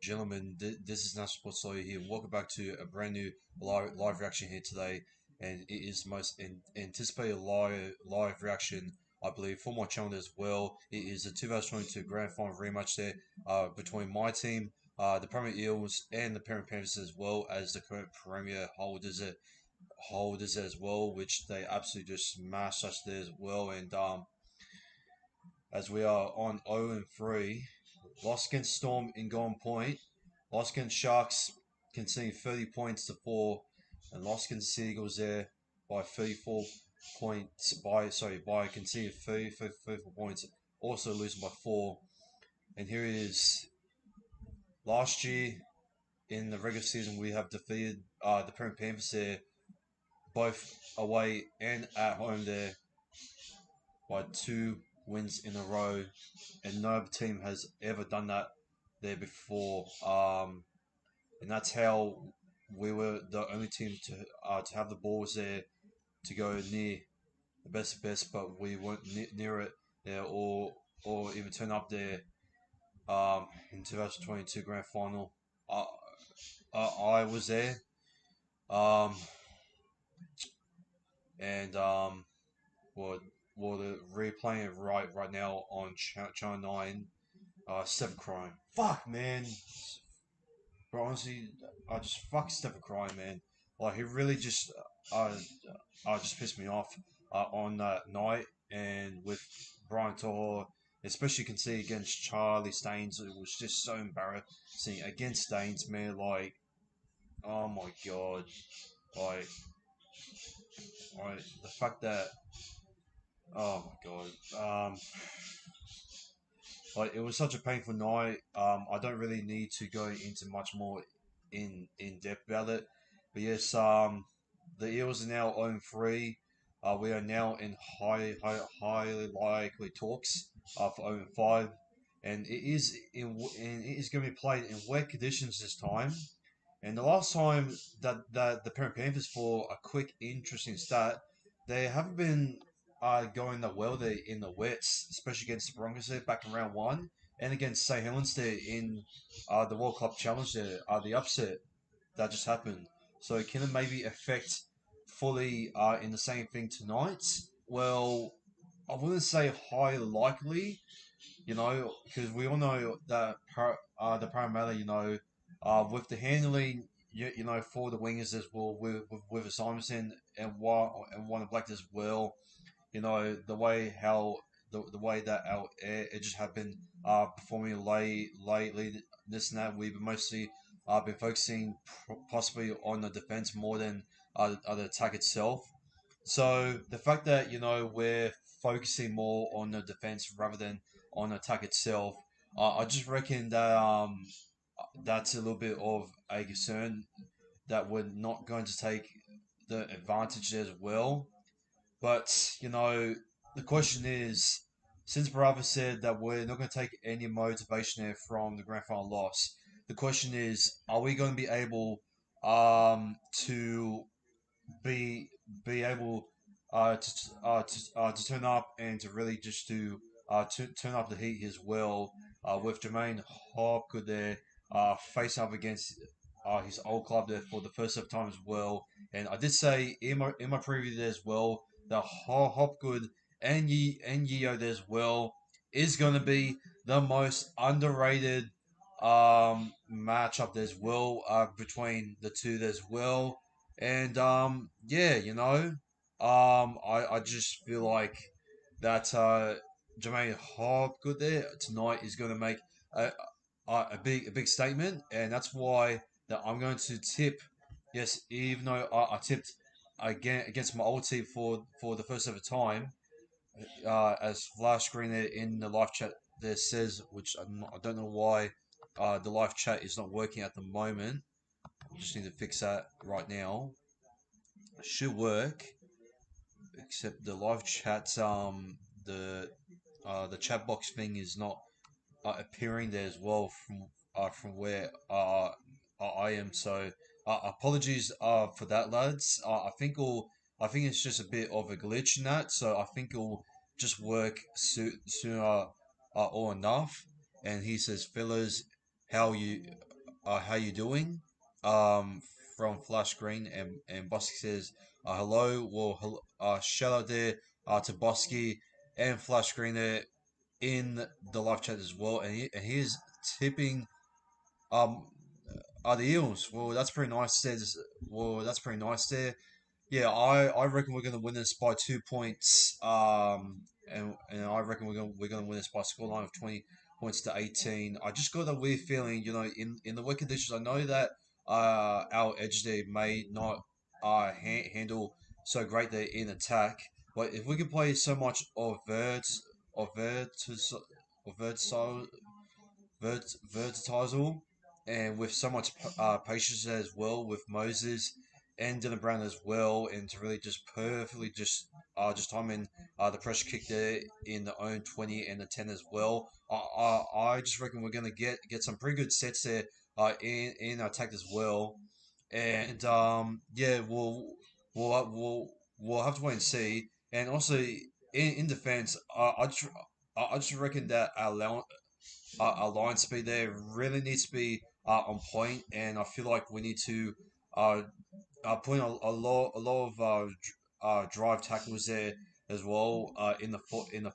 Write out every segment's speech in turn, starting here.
gentlemen, this is National Sports Lawyer here. Welcome back to a brand new live reaction here today, and it is the most anticipated live reaction, I believe, for my channel as well. It is the 2022 Grand Final rematch there between my team, the Premier Eels, and the Penrith Panthers, as well as the current Premier holders as well, which they absolutely just smashed us there as well. And as we are on 0-3. Lost against Storm in Golden Point. Lost against Sharks, conceding 30 points to 4. And lost against Seagulls there by 34 points. By conceding 34 points. Also losing by 4. And here it is. Last year in the regular season, we have defeated the Penrith Panthers there, both away and at home there, by 2 wins in a row, and no other team has ever done that there before. And that's how we were the only team to have the balls there to go near the best, but we weren't near it there, or even turn up there in 2022 Grand Final. I was there, um, and well, they're replaying it right now on Channel 9. Stephen crying. Fuck, man. But honestly, I just fuck Stephen crying, man. Like, he really just pissed me off on that night. And with Brian To'o, especially you can see against Charlie Staines, it was just so embarrassing against Staines, man. Like, oh my god. Like, the fact that, oh my god. Like, it was such a painful night. I don't really need to go into much more in depth about it. But yes, the Eels are now 0-3. We are now in highly likely talks for 0-5, and it is going to be played in wet conditions this time. And the last time that the Penrith Panthers, for a quick interesting stat, they haven't been going that well there in the wets, especially against the Broncos there back in round 1, and against St Helens there in the World Cup Challenge there, the upset that just happened. So can it maybe affect fully in the same thing tonight? Well, I wouldn't say highly likely, because we all know that the Parramatta, with the handling, for the wingers as well, with Simonson and one of Black as well, the way the way that our edges have been performing lately, this and that, we've mostly been focusing possibly on the defense more than the attack itself. So the fact that we're focusing more on the defense rather than on the attack itself, I just reckon that that's a little bit of a concern, that we're not going to take the advantage as well. But the question is, since Barava said that we're not going to take any motivation there from the grand final loss, the question is, are we going to be able to be able to turn up and to really just to turn up the heat as well, with Jermaine Hopgood there facing up against his old club there for the first ever time as well. And I did say in my preview there as well that Hopgood and Yeo there as well is going to be the most underrated matchup there as well, between the two there as well. And yeah, I just feel like that Jermaine Hopgood there tonight is going to make a, a big statement, and that's why that I'm going to tip. Yes, even though I tipped again against my old team for the first ever time, as flash screen there in the live chat there says, which I don't know why the live chat is not working at the moment. I just need to fix that right now. It should work, except the live chat the chat box thing is not appearing there as well from where I am. So apologies for that, lads. I think it's just a bit of a glitch in that. So I think it'll just work sooner or enough. And he says, fellas, how you how you doing? Um, from Flash Green and Bosky says, hello. Well, shout out there to Bosky and Flash Green there in the live chat as well, and he's tipping um the Eels. Well, that's pretty nice. Says, well, that's pretty nice there. Yeah, I reckon we're gonna win this by 2 points. And I reckon we're gonna win this by a scoreline of 20 points to 18. I just got a weird feeling, in the wet conditions. I know that our edge there may not handle so great there in attack, but if we can play so much of vertical versatile and with so much patience as well with Moses and Dylan Brown as well, and to really just perfectly just time in the pressure kick there in the own 20 and the 10 as well. I just reckon we're gonna get some pretty good sets there in our attack as well, and yeah, we'll have to wait and see. And also in defense, I just reckon that our line speed there really needs to be on point, and I feel like we need to uh, put in a lot of drive tackles there as well in the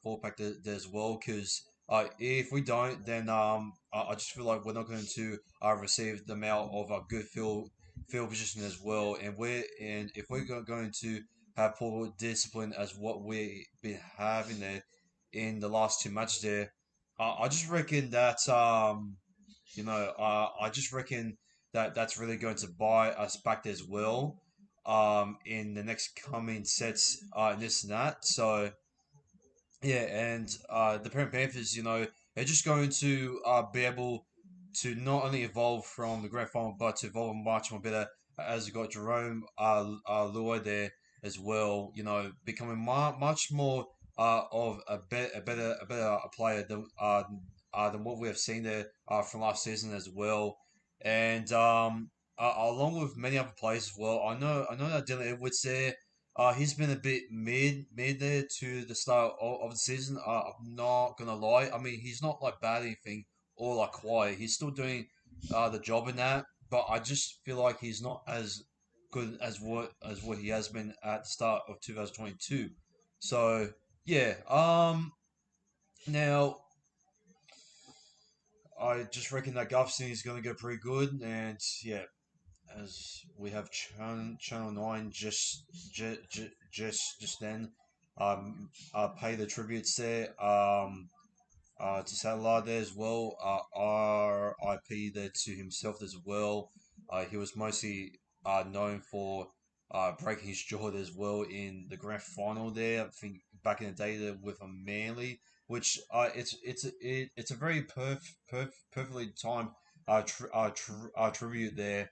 four pack there as well. Because if we don't, then I just feel like we're not going to receive the amount of a good field position as well. And if we're going to have poor discipline as what we've been having there in the last two matches there, I just reckon that I just reckon that that's really going to buy us back as well in the next coming sets and this and that. So yeah, and the Penrith Panthers, they're just going to be able to not only evolve from the grand final, but to evolve much more better as you got Jerome Lua there as well. Becoming much more of a better player than what we have seen there from last season as well, and along with many other players as well. I know that Dylan Edwards there. He's been a bit mid there to the start of the season. I'm not gonna lie. I mean, he's not like bad at anything or like quiet. He's still doing the job in that, but I just feel like he's not as good as what he has been at the start of 2022. So yeah. Now I just reckon that Gulfstein is gonna go pretty good, and yeah, as we have Channel 9 just then pay the tributes there to Salah there as well. RIP there to himself as well. He was mostly known for breaking his jaw there as well in the grand final there. I think back in the day there with a Manly, which it's a very perfectly timed tribute there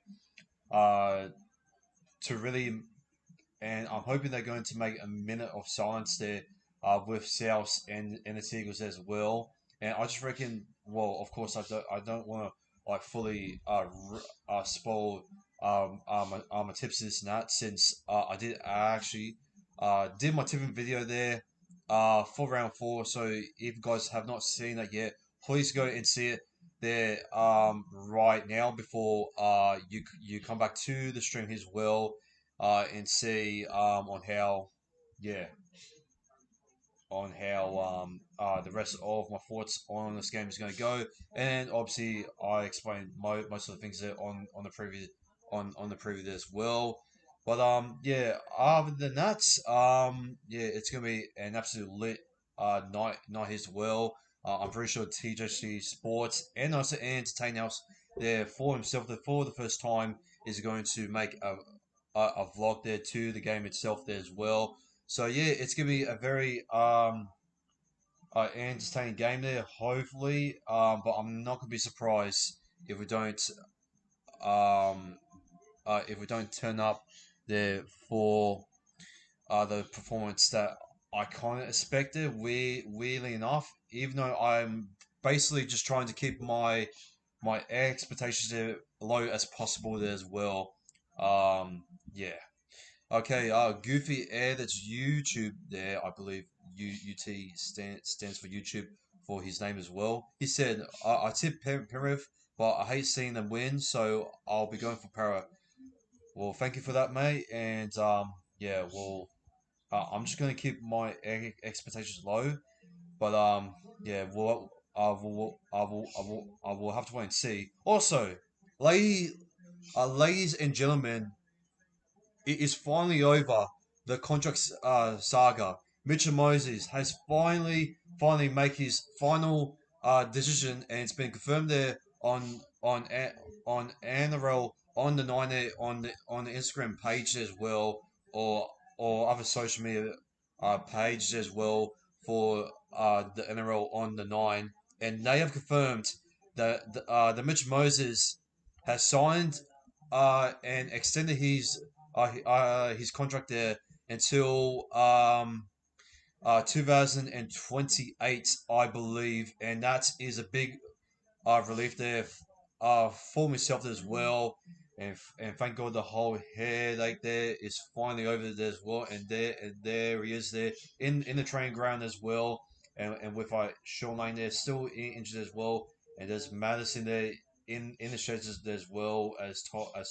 uh, to really, and I'm hoping they're going to make a minute of silence there with South and the Eagles as well. And I just reckon, well, of course, I don't want to like fully spoil my tips this and that since I did actually did my tipping video there for round four. So if you guys have not seen that yet, please go and see it there right now before you come back to the stream as well and see on how yeah on how the rest of my thoughts on this game is going to go. And obviously, I explained most of the things there on the preview on the preview as well. But yeah, other than that, yeah, it's gonna be an absolute lit night as well. I'm pretty sure TJC Sports and also Entertain House there for himself for the first time is going to make a vlog there to the game itself there as well. So yeah, it's gonna be a very entertaining game there, hopefully. But I'm not gonna be surprised if we don't um turn up there for the performance that I kind of expected. Weirdly enough, even though I'm basically just trying to keep my expectations there low as possible there as well. Yeah. Okay, Goofy Air, that's YouTube there, I believe. UT stands for YouTube for his name as well. He said, I tip Penrith, but I hate seeing them win, so I'll be going for Para. Well, thank you for that, mate. And yeah, well, I'm just gonna keep my expectations low, but yeah, I will have to wait and see. Also, ladies, ladies and gentlemen, it is finally over. The contract saga. Mitchell Moses has finally made his final decision, and it's been confirmed there on NRL on the nine on the Instagram page as well, or other social media pages as well for the NRL on the nine, and they have confirmed that the Mitch Moses has signed and extended his contract there until 2028, I believe, and that is a big relief there for myself as well. And thank God the whole headache there is finally over there as well. And there he is there in the training ground as well. And with Sean Lane there still injured as well. And there's Madison there in the sheds as well as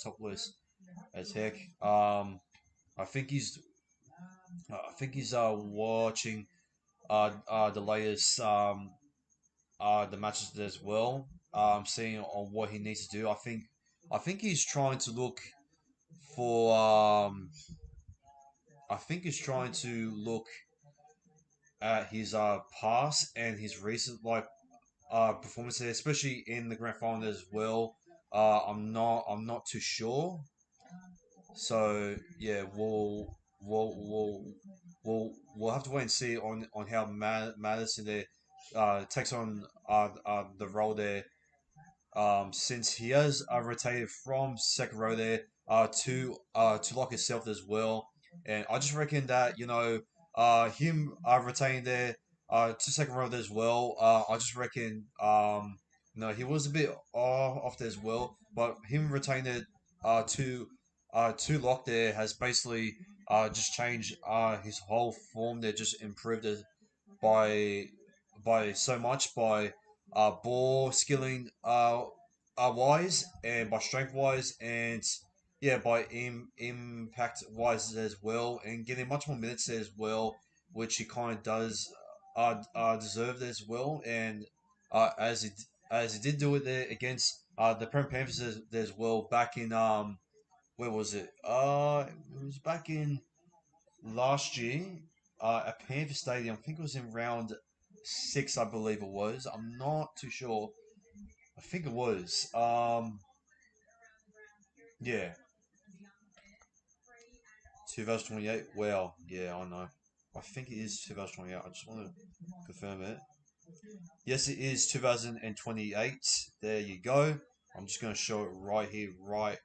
topless as heck. I think he's watching the latest the matches as well. Seeing on what he needs to do. I think he's trying to look for I think he's trying to look at his past and his recent performances, especially in the grand final as well. I'm not too sure. So yeah, we'll have to wait and see on how Madison there takes on the role there. Since he has rotated from second row there to lock himself as well, and I just reckon that him retaining there to second row there as well. I just reckon he was a bit off there as well, but him retaining it to lock there has basically just changed his whole form. They just improved it by so much by ball skilling wise and by strength wise and yeah by impact wise as well and getting much more minutes as well, which he kind of does deserve as well. And as he did do it there against the Panthers as well back in where was it? It was back in last year at Panther Stadium. I think it was in round six, I believe it was. I'm not too sure. I think it was. Yeah, 2028. Well, yeah, I know. I think it is 2028. I just want to confirm it. Yes, it is 2028. There you go. I'm just going to show it right here, right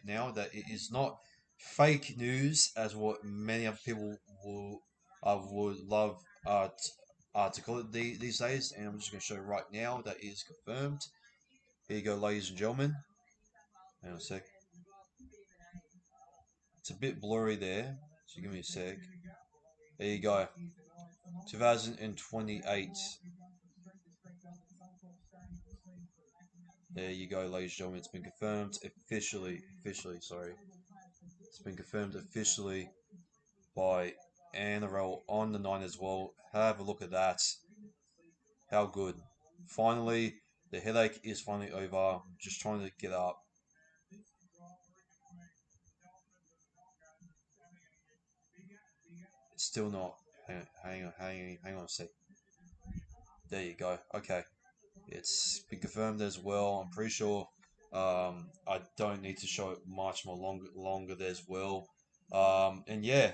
now, that it is not fake news, as what many other people would love to call it these days. And I'm just going to show you right now that it is confirmed. Here you go, ladies and gentlemen. Hang on a sec. It's a bit blurry there, so give me a sec. There you go. 2028. There you go, ladies and gentlemen. It's been confirmed officially, sorry. It's been confirmed officially by NRL on the 9 as well. Have a look at that. How good. Finally, the headache is finally over. I'm just trying to get up. It's still not. Hang on a sec. There you go. Okay. It's been confirmed as well. I'm pretty sure I don't need to show it much more longer there as well. And yeah,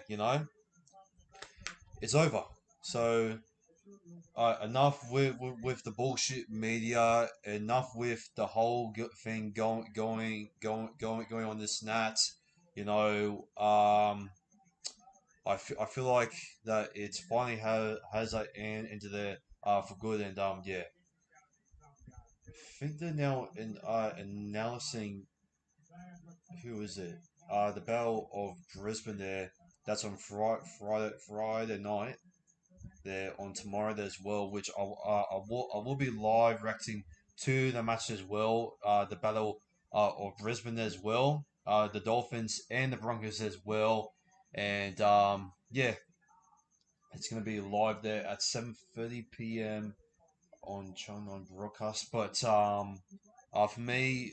it's over. So enough with the bullshit media. Enough with the whole thing going on this and that. You know, I feel like that it's finally has that into there for good. And yeah, I think they're now announcing who is it? The Battle of Brisbane there. That's on Friday night. there on tomorrow there as well, which I will be live reacting to the match as well. The battle of Brisbane as well. The Dolphins and the Broncos as well, and yeah, it's gonna be live there at 7:30 p.m. on Channel 9 broadcast. But for me,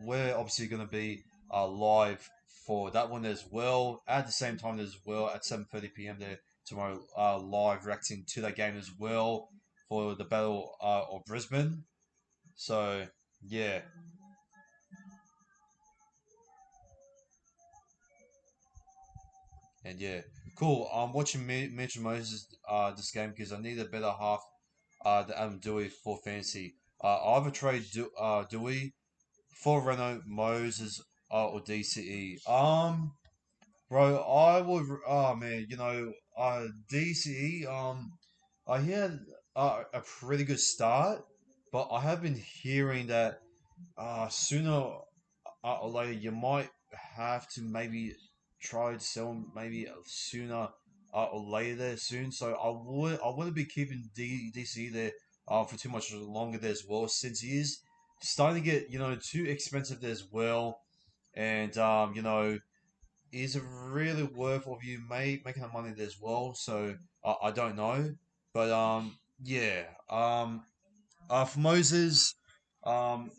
we're obviously going to be live for that one as well at the same time as well at 7:30 p.m. there tomorrow. Live reacting to that game as well for the Battle of Brisbane. So yeah, and yeah, cool. I'm watching Mitch Moses this game because I need a better half than Adam Dewey for fantasy. I either trade Dewey for Renault, Moses, or DCE. Bro, I would. Oh man, DCE. I had a pretty good start, but I have been hearing that sooner or later you might have to maybe try to sell him maybe sooner or later there soon. So I wouldn't be keeping DC there for too much longer there as well, since he is starting to get too expensive there as well, and is it really worth of you making the money there as well? So I don't know, but yeah, for Moses. Um,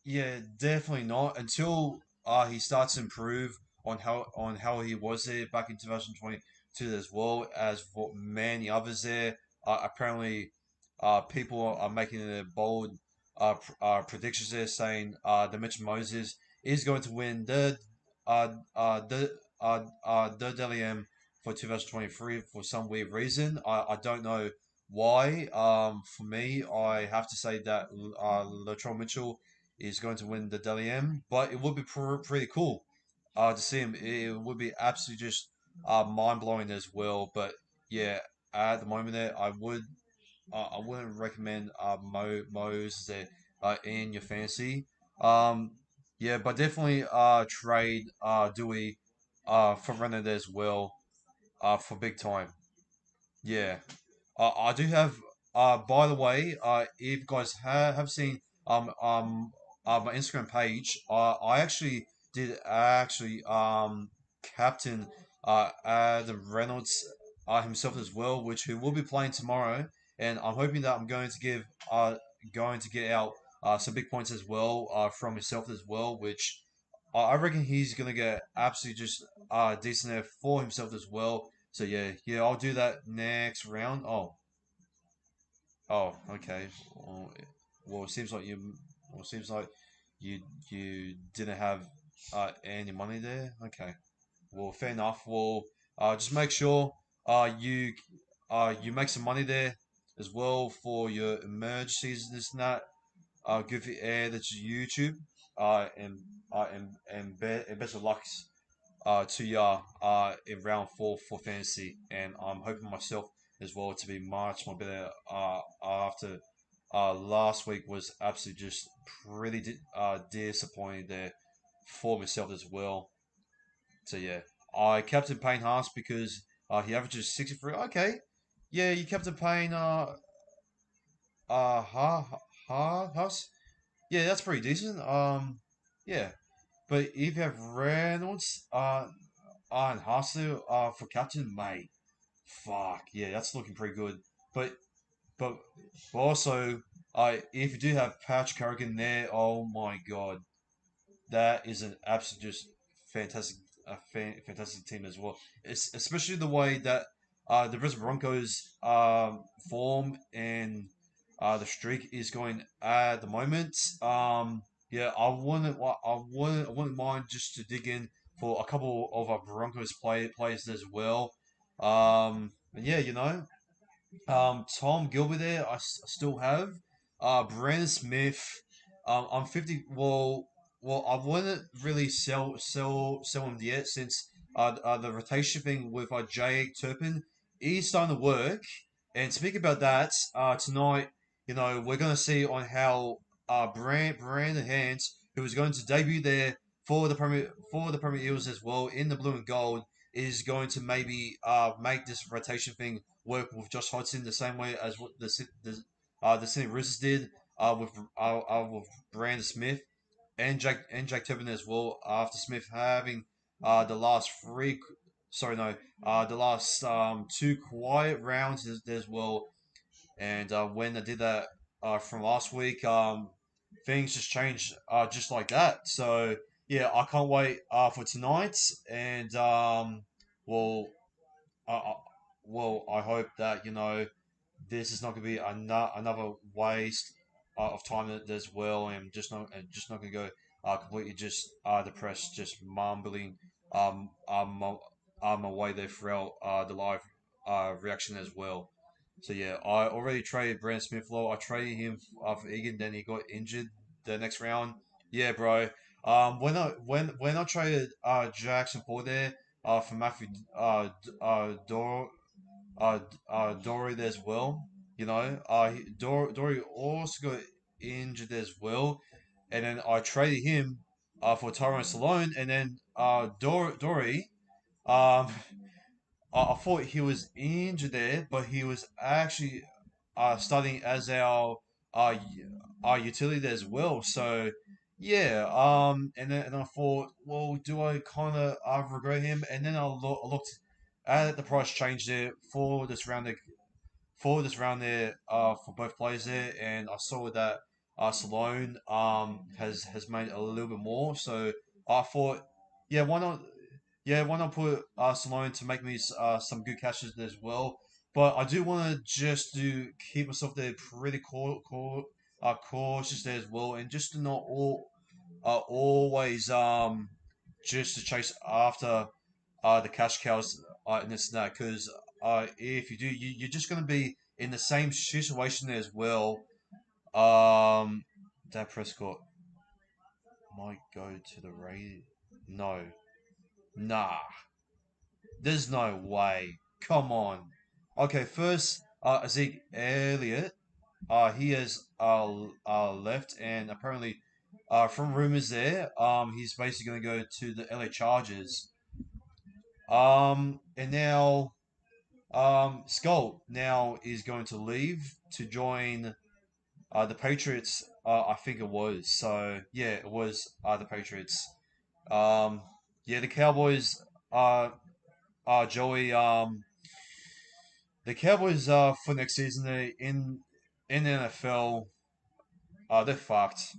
yeah, definitely not until he starts to improve on how he was there back in 2022 as well as for many others there. Apparently, people are making their bold predictions there, saying that Mitch Moses is going to win the Delium for 2023 for some weird reason. I don't know why. For me, I have to say that Latrell Mitchell is going to win the Dally M, but it would be pretty cool to see him. It would be absolutely just mind blowing as well. But yeah, at the moment there, I wouldn't recommend Mo's there in your fantasy. Um, yeah, but definitely trade Dewey for runner there as well for big time. Yeah. I do have. By the way, if you guys have seen my Instagram page, I actually did actually captain Adam Reynolds himself as well, which he will be playing tomorrow, and I'm hoping that I'm going to get out some big points as well from himself as well, which I reckon he's gonna get absolutely just decent there for himself as well. So yeah, yeah, I'll do that next round. Oh, okay. Well, it seems like you you didn't have any money there. Okay. Well, fair enough. Well, just make sure you make some money there as well for your emerge season. This and that. Give it air that's YouTube. And best of luck to ya in round four for fantasy, and I'm hoping myself as well to be much more better after last week was absolutely just pretty disappointing there for myself as well. So yeah, I captain Payne Haas because he averages 63. Okay, yeah, you captain Payne Haas. Yeah, that's pretty decent. Yeah, but if you have Reynolds and Haas for captain, mate, fuck yeah, that's looking pretty good. But but, but also, if you do have Patch Carrigan there, oh my god, that is an absolute just fantastic, fantastic team as well. Especially the way that the Brisbane Broncos form and the streak is going at the moment. Yeah, I wouldn't mind just to dig in for a couple of our Broncos players as well. And yeah, Tom Gilbert there, I still have. Brandon Smith. I'm 50. Well, I wouldn't really sell him yet since the rotation thing with Jay Turpin is starting to work. And speaking about that, tonight, we're gonna see on how Brandon Hans, who is going to debut there for the Premier Eels as well in the blue and gold, is going to maybe make this rotation thing work with Josh Hodgson the same way as what the Sydney Roosters did with Brandon Smith and Jack Tobin as well. After Smith having the last three, sorry no, the last two quiet rounds as well, and when I did that from last week, things just changed just like that. So yeah, I can't wait for tonight, and well, I, I, I hope that this is not going to be another waste of time as well, and just not going to go completely just depressed, just mumbling away there throughout the live reaction as well. So yeah, I already traded Brand Smith. I traded him for Egan, then he got injured the next round. Yeah, bro. When I traded Jackson for there for Matthew Dor Dory as well. Dory also got injured as well, and then I traded him for Tyrone Salone, and then Dory. Um, I thought he was injured there, but he was actually starting as our utility there as well. So yeah, and I thought, well, do I kind of regret him? And then I looked at the price change there for this round there for both players there, and I saw that Salone has made a little bit more. So I thought, yeah, why not? Yeah, why not put Salone to make me some good catches as well? But I do want to just to keep myself there pretty cautious there as well, and just to not always just to chase after the cash cows in this and that, because if you do, you're just going to be in the same situation as well. Um, Dak Prescott might go to the Raiders. No, nah, there's no way. Come on. Okay, first, Zeke Elliott. He has left, and apparently, from rumors there, he's basically going to go to the LA Chargers. And now, Skull now is going to leave to join the Patriots. I think it was. So yeah, it was the Patriots. Um, yeah, the Cowboys. Joey. The Cowboys. For next season, they in the NFL. They're fucked.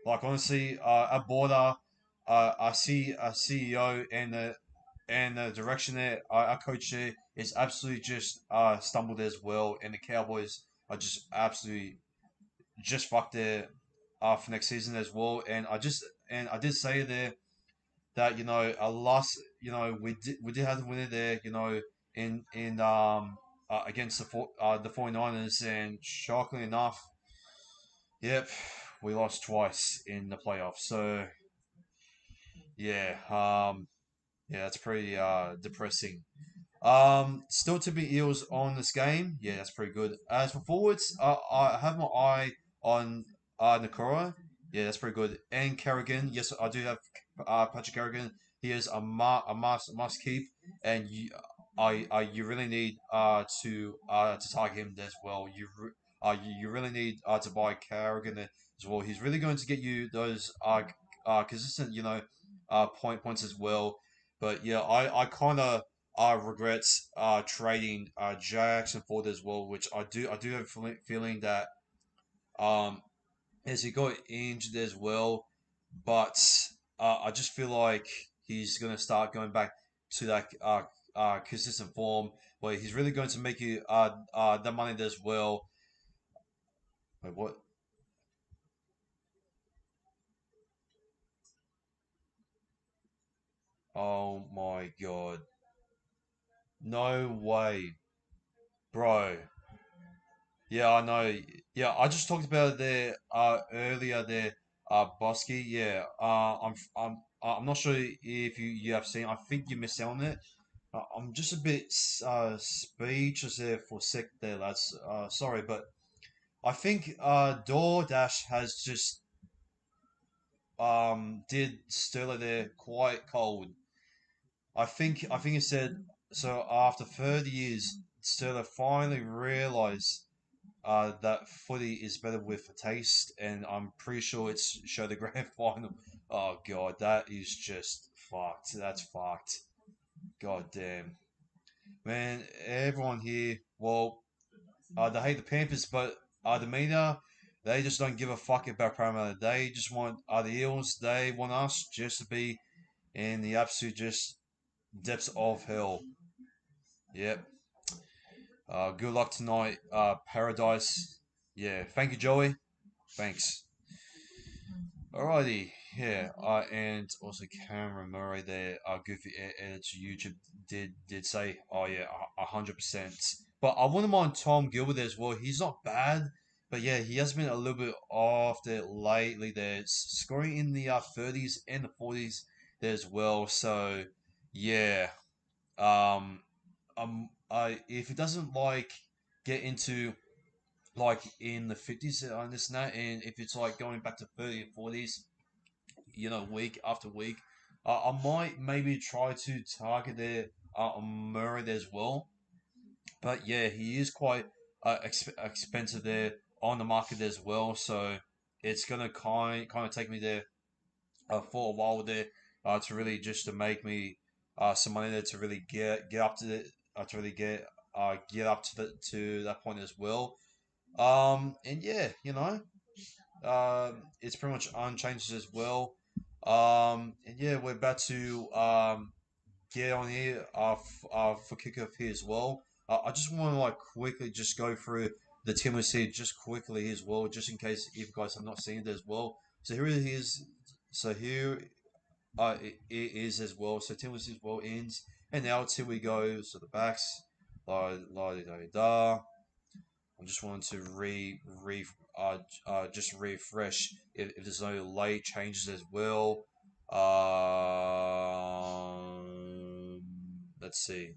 Like honestly, at border, I see a CEO and the direction that our coach there is absolutely just stumbled as well, and the Cowboys are just absolutely just fucked there for next season as well. And I did say there that a loss, we did have to win it there, in against the 49ers, and shockingly enough, yep, we lost twice in the playoffs. So yeah, yeah, that's pretty depressing. Still to be Eels on this game. Yeah, that's pretty good. As for forwards, I have my eye on Nakora. Yeah, that's pretty good. And Kerrigan. Yes, I do have Patrick Kerrigan. He is a must keep, and you really need to target him as well. You really need to buy Kerrigan as well. He's really going to get you those consistent points as well. But yeah, I kind of regrets trading Jackson Ford as well, which I do have a feeling that um as he got injured as well, but I just feel like he's gonna start going back to that consistent form where he's really going to make you the money as well. Wait, what? Oh my god! No way, bro. Yeah, I know. Yeah, I just talked about it there earlier there, Bosky. Yeah, I'm not sure if you have seen. I think you missed out on it. I'm just a bit speechless there for a sec there, lads. Sorry, but I think DoorDash has just did Sterling there quite cold. I think it said so after 30 years, Sterling finally realised that footy is better with a taste, and I'm pretty sure it's show the grand final. Oh god, that is just fucked. That's fucked. God damn, man. Everyone here, well, they hate the Panthers, but the media, they just don't give a fuck about Parramatta. They just want the Eels. They want us just to be in the absolute just depths of hell. Yep. Good luck tonight, Paradise. Yeah. Thank you, Joey. Thanks. Alrighty, yeah, and also Cameron Murray there, Goofy Edits YouTube did say, oh yeah, 100%. But I wouldn't mind Tom Gilbert as well. He's not bad, but yeah, he has been a little bit off there lately. There, scoring in the 30s and the 40s there as well. So yeah, um, I if he doesn't like get into like in the 50s on this and that, and if it's like going back to 30 and 40s, week after week. I might maybe try to target their Murray as well, but yeah, he is quite expensive there on the market as well. So it's gonna kind of take me there for a while there to really just to make me some money there to really get up to the to really get up to that point as well. And yeah, it's pretty much unchanged as well. And yeah, we're about to get on here for kickoff here as well. I just want to like quickly just go through the team list here just quickly as well, just in case if you guys have not seen it as well. So here it is. So here it is as well. So team list as well ends, and now it's here we go. So the backs, la da da da. I just wanted to just refresh if there's no late changes as well. Let's see.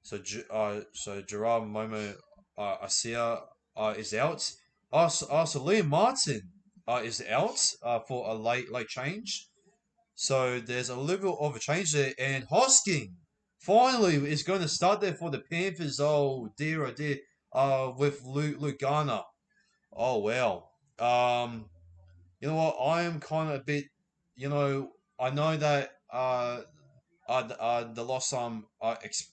So Gerard Momo Asia is out. So Liam Martin is out for a late change. So there's a little bit of a change there, and Hosking finally is going to start there for the Panthers. Oh dear, oh dear. With Luke Garner. Oh wow. You know what? I am kind of a bit. You know, I know that the loss I'm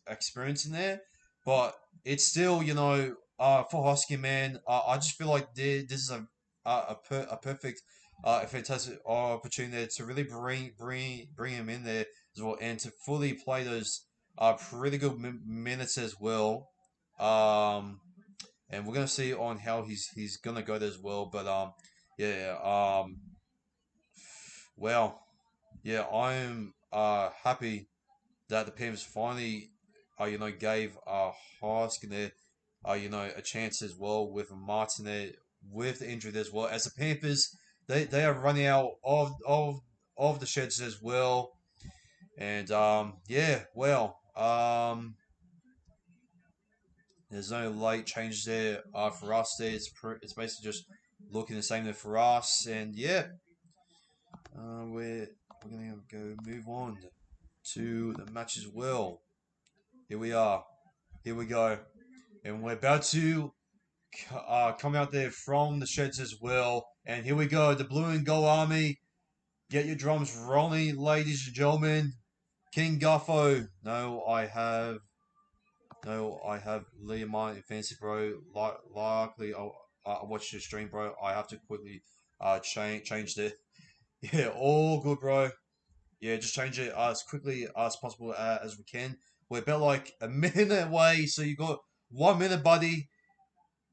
experiencing there, but it's still for Hosking man. I just feel like this is a perfect a fantastic opportunity to really bring him in there as well, and to fully play those pretty good minutes as well. Um, and we're gonna see on how he's gonna go there as well. But yeah, well, yeah, I'm happy that the Panthers finally, gave Hoskin there, a chance as well with Martin there with the injury there as well. As the Panthers, they are running out of the sheds as well, and yeah, well, there's no late changes there for us there. It's basically just looking the same there for us, and yeah, we're gonna go move on to the match as well. Here we are. Here we go. And we're about to come out there from the sheds as well. And here we go. The Blue and Gold Army. Get your drums rolling, ladies and gentlemen. King Guffo. No, I have Liam Martin in fancy, bro. Likely, I watched your stream, bro. I have to quickly change the. Yeah, all good, bro. Yeah, just change it as quickly as possible as we can. We're about like a minute away, so you got 1 minute, buddy.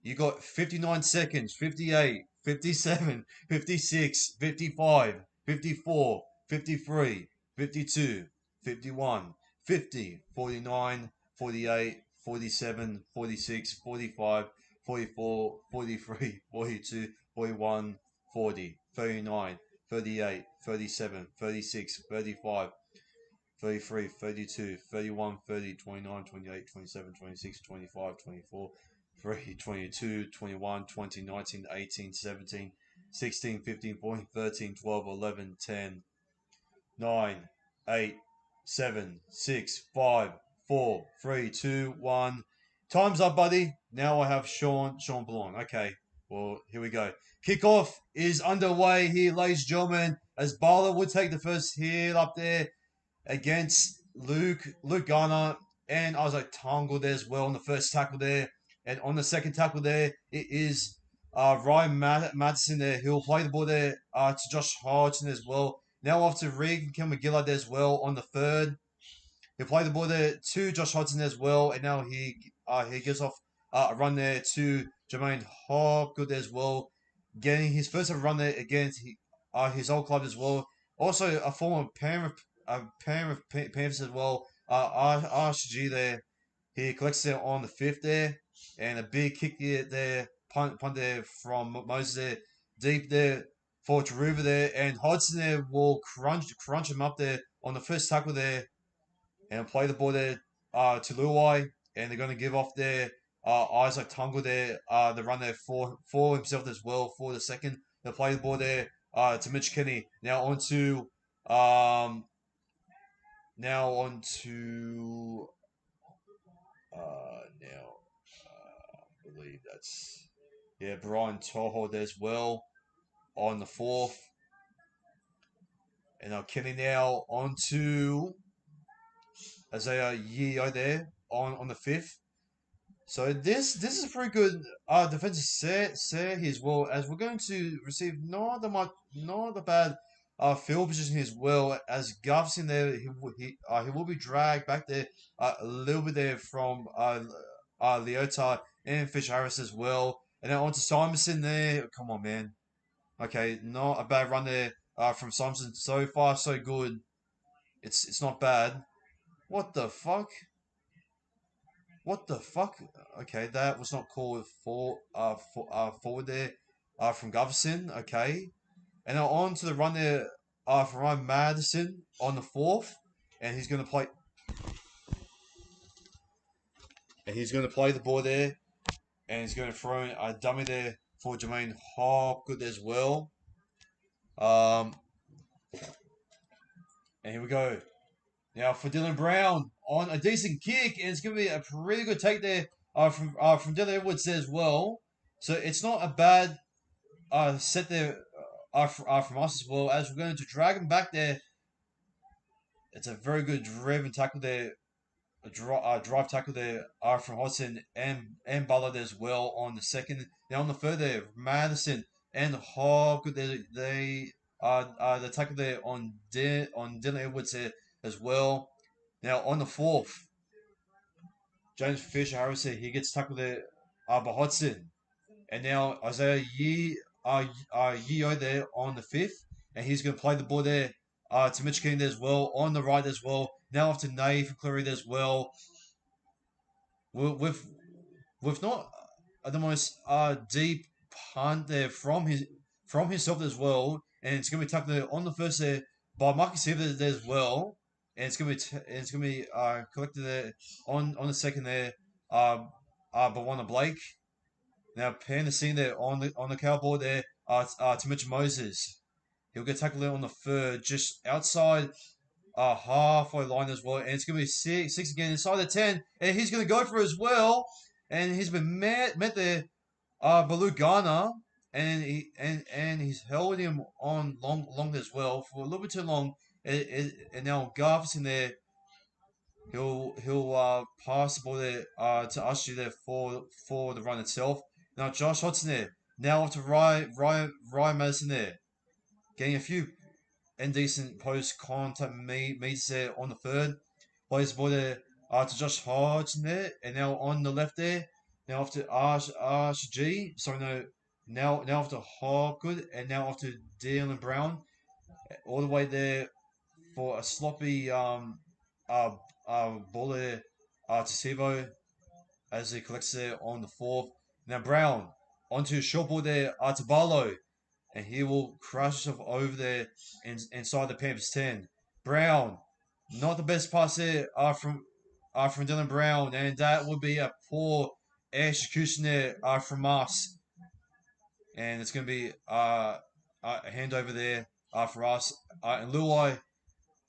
You got 59 seconds, 58, 57, 56, 55, 54, 53, 52, 51, 50, 49, 48, 47, 46, 45, 44, 43, 42, 41, 40, 39, 38, 37, 36, 35, 33, 32, 31, 30, 29, 28, 27, 26, 25, 24, 3, 22, 21, 20, 19, 18, 17, 16, 15, 14, 13, 12, 11, 10, 9, 8, 7, 6, 5, 4, 3, 2, 1. Time's up, buddy. Now I have Sean Belong. Okay, well, here we go. Kickoff is underway here, ladies and gentlemen, as Barlow would take the first hit up there against Luke Garner, and Isaac Tungle there as well on the first tackle there. And on the second tackle there, it is Ryan Madison there. He'll play the ball there to Josh Hodgson as well. Now off to Regan Kilmagilla there as well on the third. He'll play the ball there to Josh Hodgson as well. And now he gives off a run there to Jermaine Hopgood as well. Getting his first ever run there against his old club as well. Also a former Penrith Panthers as well. RSG there. He collects it on the fifth there. And a big kick there. Punt there from Moses there. Deep there for Taruva there. And Hodgson there will crunch him up there on the first tackle there. And play the ball there to Luai. And they're going to give off there Isaac Tungle there. The run there for himself as well for the second. They'll play the ball there to Mitch Kenny. Now on to I believe that's Brian Toho there as well on the fourth. And now Kenny now on to Isaiah Yeo there on the fifth. So this is a pretty good defensive set here as well, as we're going to receive not the bad field position as well, as Govson there he will be dragged back there a little bit there from Leota and Fisher Harris as well, and then on to Simonson there. Come on, man. Okay, not a bad run there from Simonson. So far so good. It's not bad. What the fuck? What the fuck? Okay, that was not called forward there from Govison. Okay, and now on to the run there from Ryan Madison on the fourth, and he's going to play. And he's going to play the ball there, and he's going to throw in a dummy there for Jermaine Hopgood as well. And here we go. Now for Dylan Brown on a decent kick, and it's going to be a pretty good take there from Dylan Edwards as well. So it's not a bad set there from us as well, as we're going to drag him back there. It's a very good driven tackle there, a drive tackle there from Hodgson and Ballard as well on the second. Now on the third there, Madison and Hopgood they the tackle there on Dylan Edwards there as well. Now on the fourth, James Fisher Harris he gets tackled there by Hodgson, and now Isaiah Yeo there on the fifth, and he's going to play the ball there to Mitch King there as well on the right as well. Now off to Nathan Cleary there as well. With not the most deep punt there from himself as well, and it's going to be tackled there on the first there by Marcus Hibbert there as well, and it's going to be collected there on the second there by Warner Blake. Now pan the scene there on the cowboy there to Mitch Moses. He'll get tackled there on the third, just outside halfway line as well, and it's going to be six again inside the 10, and he's going to go for it as well, and he's been met there by Luke Garner, and he's held him on long as well for a little bit too long, and now Garvison there, he'll pass the ball there to Usher there for the run itself. Now Josh Hodgson there, now off to Ryan Madison there, getting a few indecent post contact meets there on the third. Plays the ball there to Josh Hodgson there, and now on the left there, now off to RSG. Sorry, no, now off to Hopgood, and now off to Dylan Brown, all the way there for a sloppy ball there to Sivo as he collects there on the fourth. Now Brown onto a short ball there to Barlow, and he will crush himself over there inside the Panthers 10. Brown, not the best pass there from Dylan Brown, and that would be a poor execution there from us. And it's going to be a handover there for us. And Luai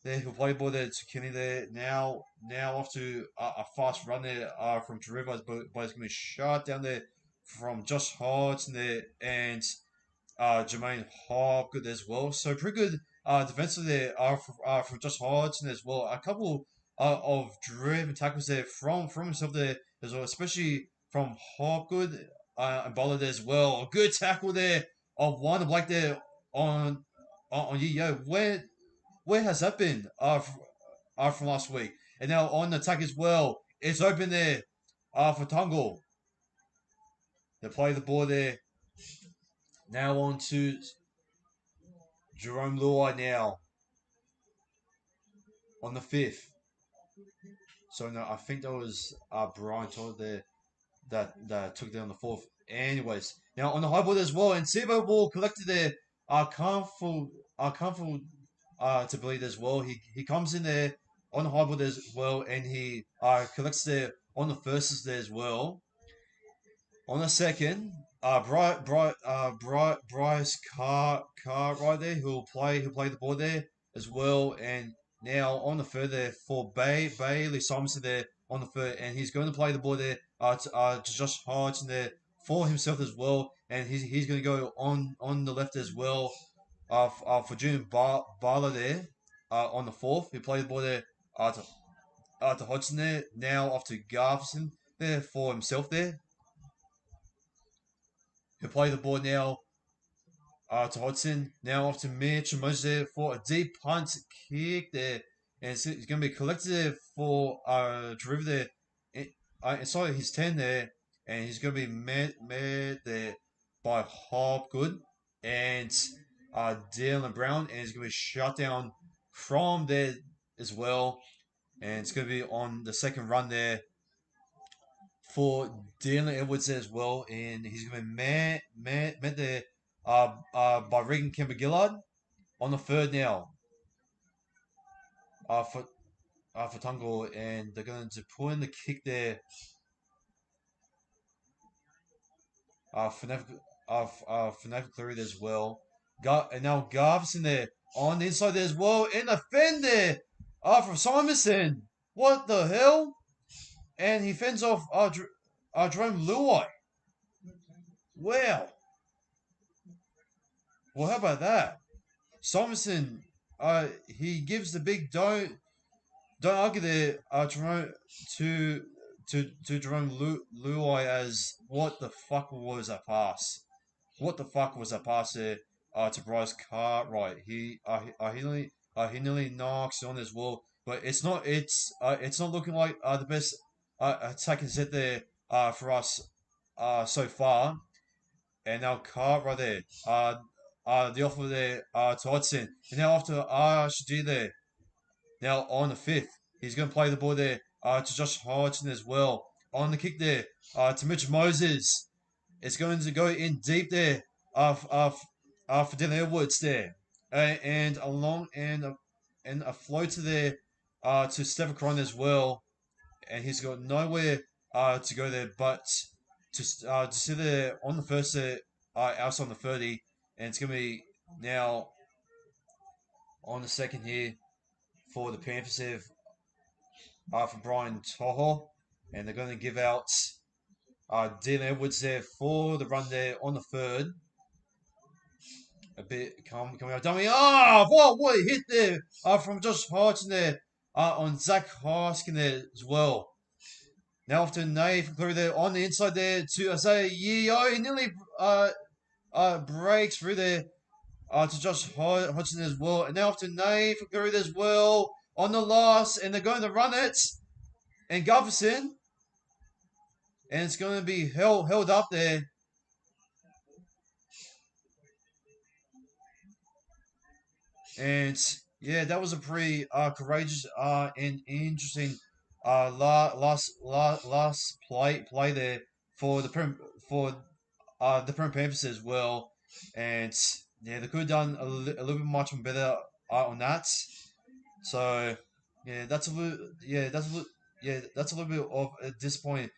there. He'll play the ball there to Kenny there. Now off to a fast run there from Tarivas, but it's going to be shot down there from Josh Hodgson there and Jermaine Hopgood as well. So pretty good defensively there from Josh Hodgson as well. A couple of driven tackles there from himself there as well, especially from Hopgood and Bollard as well. A good tackle there of one Black there on on you. Yo, where has that been from last week? And now on the attack as well. It's open there for Tungle. They play the ball there. Now on to Jerome Luai now on the fifth. So no, I think that was Brian Todd there that took down the fourth. Anyways, now on the high board as well, and Sivo ball collected there. Comfortable to bleed as well. He comes in there on the high board as well, and he collects there on the first there as well. On the second, Bryce Carr right there. He'll play the ball there as well. And now on the third there for Bailey Simonson there on the third, and he's going to play the ball there to Josh Hodgson there for himself as well. And he's going to go on the left as well. For June Barlow there on the fourth, he played the ball there to Hodgson there. Now off to Garvison there for himself there. He'll play the ball now to Hodgson. Now off to Mitch Moses there for a deep punt kick there. And it's going to be collected there for Deriv there inside his 10 there. And he's going to be met there by Hopgood and Dylan Brown. And he's going to be shut down from there as well. And it's going to be on the second run there for Dylan Edwards as well, and he's going to be met there by Regan Kemba Gillard on the third now for Tungle, and they're going to put in the kick there for Navi Cleary as well. And now Garvison there on the inside there as well, in the fend there from Simonson. What the hell? And he fends off Jerome Luai. Wow. Well, how about that? Simonson, he gives the big don't argue there, Jerome to Jerome Luai as what the fuck was that pass? What the fuck was that pass there to Bryce Cartwright? He nearly knocks on his wall, but it's not looking like the best attacking set there for us so far. And now Cartwright there, the offer there to Hodgson, and now after RSG there. Now on the fifth, he's going to play the ball there to Josh Hodgson as well. On the kick there to Mitch Moses. It's going to go in deep there for Dylan Edwards there. And along and a floater there to Stephen Cron as well. And he's got nowhere to go there but to sit there on the first there outside on the 30. And it's going to be now on the second here for the Panthers there for Brian Toho. And they're going to give out Dylan Edwards there for the run there on the third. A bit coming out dummy. What a hit there from Josh Hodgson there on Zach Hoskin there as well. Now off to Nate Cleary there on the inside there to Isaiah Yeo. He nearly breaks through there to Josh Hodgson as well. And now off to Nate Cleary as well on the last. And they're going to run it. And Gutherson. And it's going to be held up there. And yeah, that was a pretty courageous and interesting last play there for the Prim Panthers as well. And yeah, they could have done a little bit much better on that. So yeah, that's a little bit of a disappointing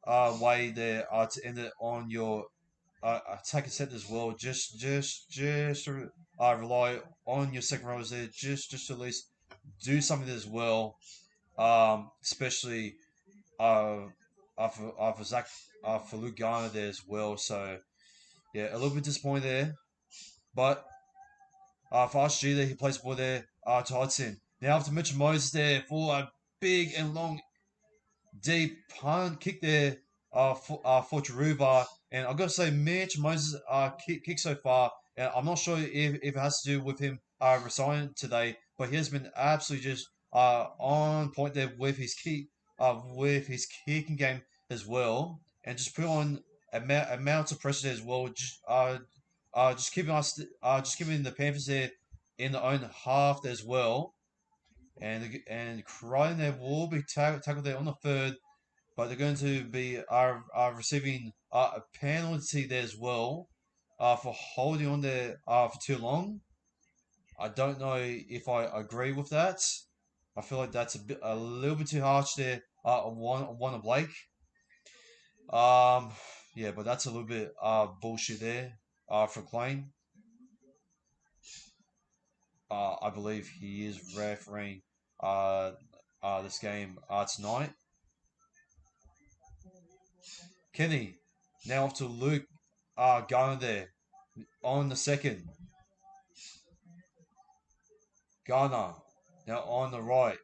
way there to end it on your attacking set as well. Just rely on your second rows there, just to at least do something as well. Especially for Zach for Luke Garner there as well. So yeah, a little bit disappointed there. But for RSG there, he plays the ball there to Hudson. Now after Mitchell Moses there for a big and long deep punt kick there for Taruva. And I've got to say, Mitch Moses kick so far, and I'm not sure if it has to do with him resigning today, but he has been absolutely just on point there with his kicking game as well, and just put on amounts of pressure there as well. Just keeping the Panthers there in their own half there as well. And Crichton there will be tackled there on the third, but they're going to be receiving a penalty there as well for holding on there for too long. I don't know if I agree with that. I feel like that's a little bit too harsh there on one of Blake. Um, yeah, but that's a little bit bullshit there for Klein. I believe he is refereeing this game tonight. Kenny, now off to Luke Garner there on the second. Garner, now on the right.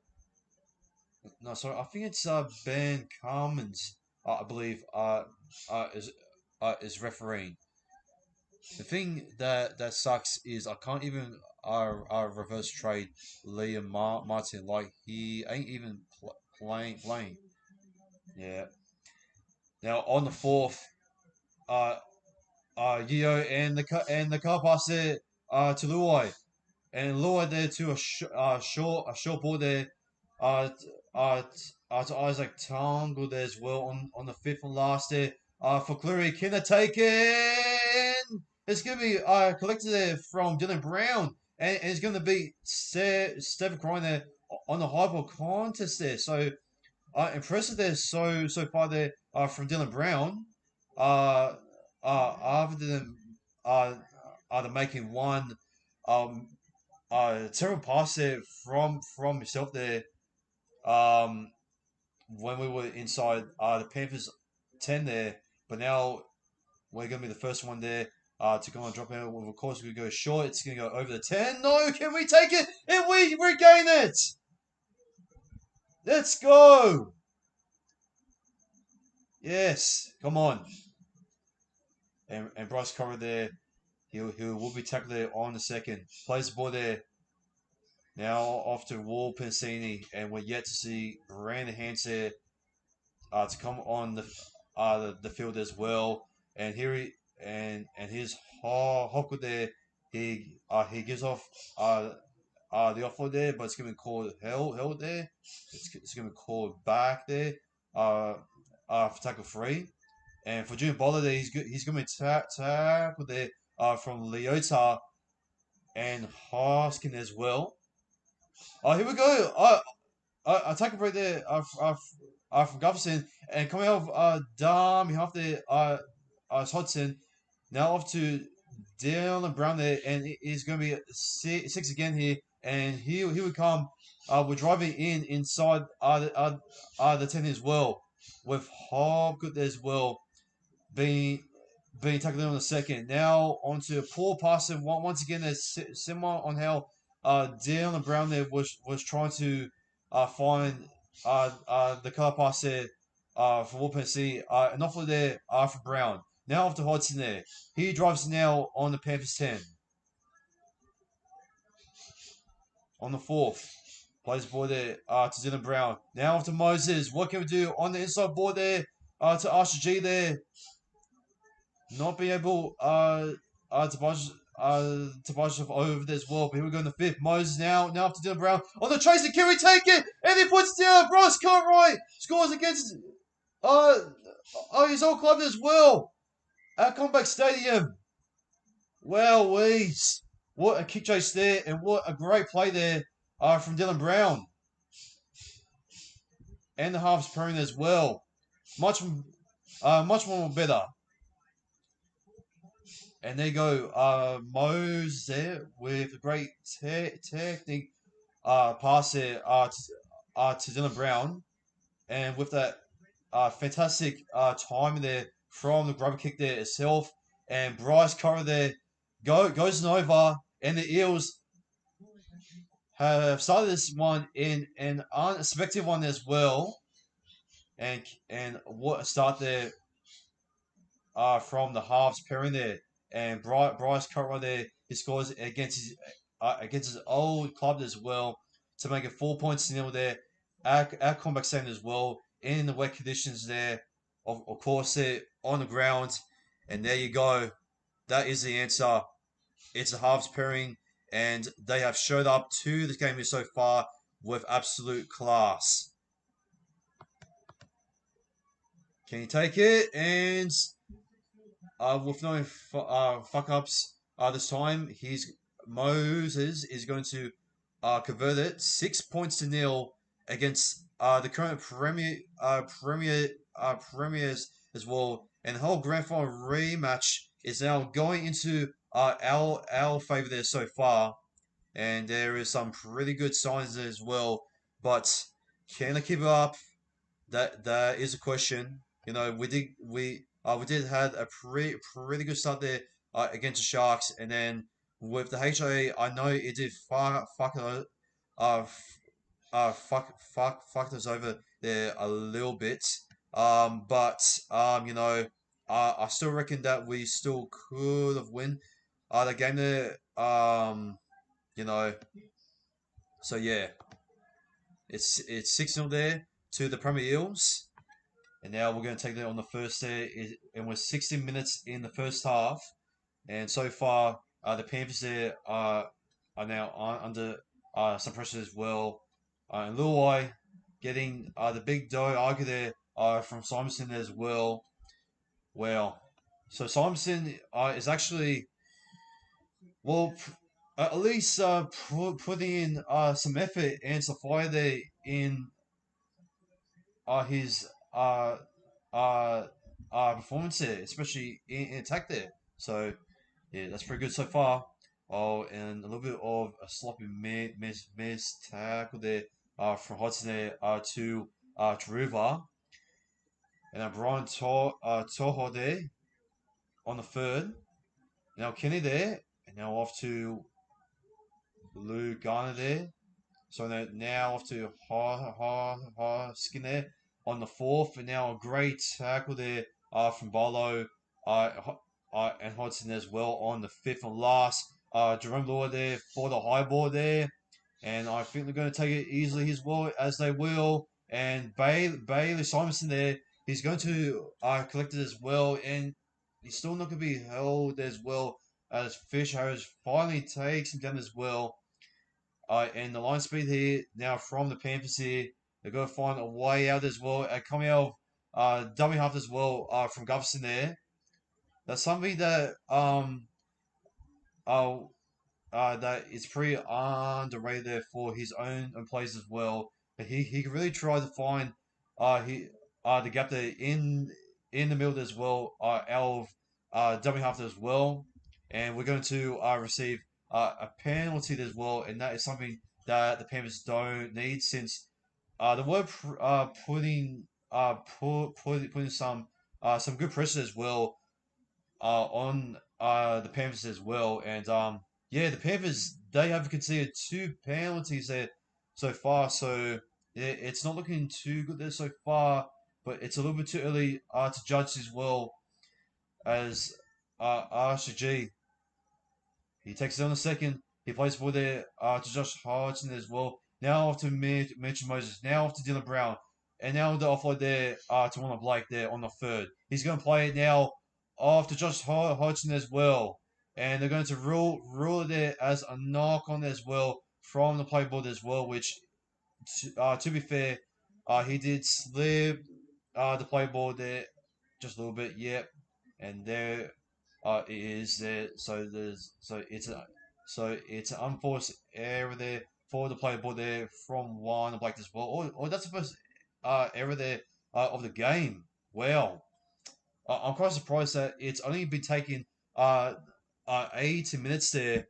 No, sorry, I think it's Ben Carmen's. I believe is refereeing. The thing that sucks is I can't even reverse trade Liam Martin, like he ain't even playing. Yeah. Now on the fourth, uh Yeo and the car pass there to Luai. And Luai there to a short ball there uh, to Isaac Tangle there as well on the fifth and last there for Cleary. Can they take it? It's going to be collected there from Dylan Brown. And it's going to be Stephen Crine there on the high ball contest there. So impressive there so far there from Dylan Brown. Uh, other than either making one um terrible pass there from himself there um when we were inside the Panthers 10 there, but now we're gonna be the first one there to go and drop out. Well, of course we go short. It's gonna go over the 10. No, can we take it and we regain it? Let's go. Yes, come on. And Bryce Cora there, he will be tackled there on the second. Plays the ball there. Now off to Wall Pensini, and we're yet to see Brandon Hans there to come on the field as well. And here and his Hawker there, he gives off the offload there, but it's gonna be called held there. It's gonna be called back there for tackle free. And for Junior Bowler there, he's gonna be tackled there from Leota and Hoskin as well. Here we go. I take a break there from Gufferson and coming out of down behalf there Hodgson. Now off to Dylan Brown there, and he's going to be six again here. And here we come. We're driving inside the 10 as well, with Hobgood as well being tackled on the second. Now onto Paul Parson once again. There's similar on how Dylan Brown there was trying to find the car pass there for Wolpen C. An offer there for Brown. Now off to Hodgson there. He drives now on the Panthers 10. On the fourth. Plays the ball there to Dylan Brown. Now off to Moses. What can we do on the inside board there to RSG there? Not being able to budge over there as well. But here we go in the fifth. Moses now after Dylan Brown on the chase. Can we take it? And he puts it down. Bryce Conroy scores against his old club as well at Combank Stadium. Well, Weeze. What a kick chase there, and what a great play there from Dylan Brown. And the halves pairing as well. Much more better. And there you go, Mose there with a great technique pass there to Dylan Brown, and with that fantastic time there from the grubber kick there itself, and Bryce Curry there goes over, and the Eels have started this one in an unexpected one as well, and what start there from the halves pairing there, and Bryce Cutler there he scores against his old club as well to make it 4 points to nil there. Our comeback stand as well in the wet conditions there, of course there on the ground, and there you go. That is the answer. It's a halves pairing, and they have showed up to this game so far with absolute class. Can you take it? And with no fuck ups this time, Moses is going to convert it 6 points to nil against the current premiers as well, and the whole grand final rematch is now going into our favor there so far, and there is some pretty good signs there as well. But can I keep it up? That is a question. You know, we did had a pretty good start there against the Sharks, and then with the HIA, I know it did fuck us over there a little bit. But you know, I still reckon that we still could have win the game there. You know, so yeah, it's 6-0 there to the Premier Eels. And now we're going to take that on the first there. And we're 60 minutes in the first half. And so far, the Panthers there are now under some pressure as well. And Luai getting the big dough argue there from Simonson as well. Well, so Simonson is actually, well, at least putting in some effort and some fire there in his performance there, especially in attack there. So yeah, that's pretty good so far. Oh, and a little bit of a sloppy miss tackle there from Hudson there to River. And now Brian Toho there on the third. Now Kenny there. And now off to Lou Garner there. So now off to Skin there on the fourth, and now a great tackle there from Bolo and Hodgson as well on the fifth and last. Jerome Lua there for the high ball there, and I think they're going to take it easily as well as they will. And Bailey Simonson there, he's going to collect it as well, and he's still not going to be held as well as Fish Harris finally takes him down as well. And the line speed here now from the Panthers here. They're going to find a way out as well. Coming out of dummy half as well from Gustafson there. That's something uh, that is pretty underrated there for his own plays as well. But he can really try to find he the gap there in the middle as well out of dummy half as well. And we're going to receive a penalty as well, and that is something that the Panthers don't need since they were putting some good pressure as well on the Panthers as well. And yeah, the Panthers they have conceded two penalties there so far, so yeah, it's not looking too good there so far. But it's a little bit too early to judge as well as RCG. He takes it on the second. He plays for there to Josh Hodgson as well. Now off to Mitchell Moses. Now off to Dylan Brown. And now the offload there to Warner Blake there on the third. He's going to play it now off to Josh Hodgson as well. And they're going to rule it there as a knock on as well from the playboard as well, which, to be fair, he did slip the playboard there just a little bit. Yep. And there it is there. So it's an unforced error there for the playboard there from one Blake as well. Or that's the first error there of the game. Wow. I'm quite surprised that it's only been taking 80 minutes there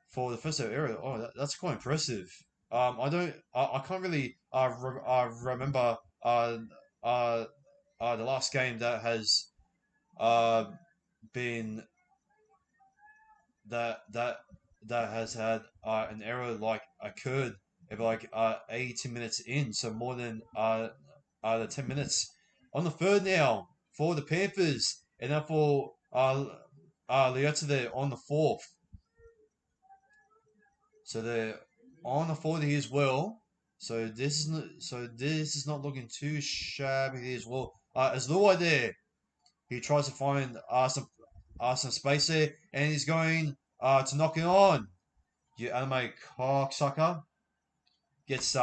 for the first error. Oh, that's quite impressive. I don't. I can't really remember uh, the last game that has uh, been that that has had an error like occurred at like 80 minutes in, so more than the 10 minutes on the third now for the Panthers, and then for Leota there on the fourth. So they're on the 40 as well. So this is not looking too shabby as well. As Luai there, he tries to find some space there, and he's going to knock it on. You anime cocksucker gets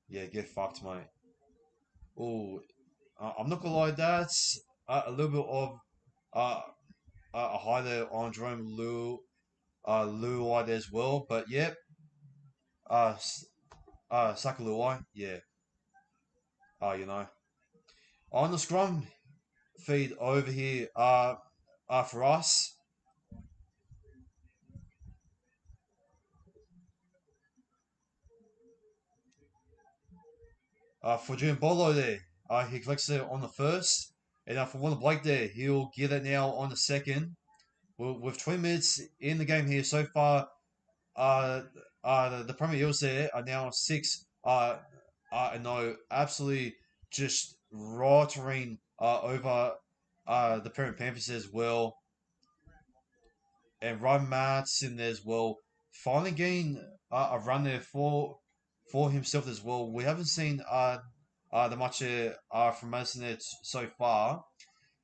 yeah, get fucked, mate. Oh, I'm not gonna lie, that's a little bit of uh, a high there on Jerome Luai there as well. But yep, uh, Saka Luai, yeah. You know, on the scrum feed over here, for us, for Jim Bolo there, he collects it on the first, and for Warner Blake there, he'll get it now on the second. With 20 minutes in the game here so far, uh, the Premier Eels there are now six, and no, absolutely just rottering over the Penrith Panthers as well. And Ryan Mart's in there as well. Finally getting a run there for himself as well. We haven't seen the much from Madison there so far.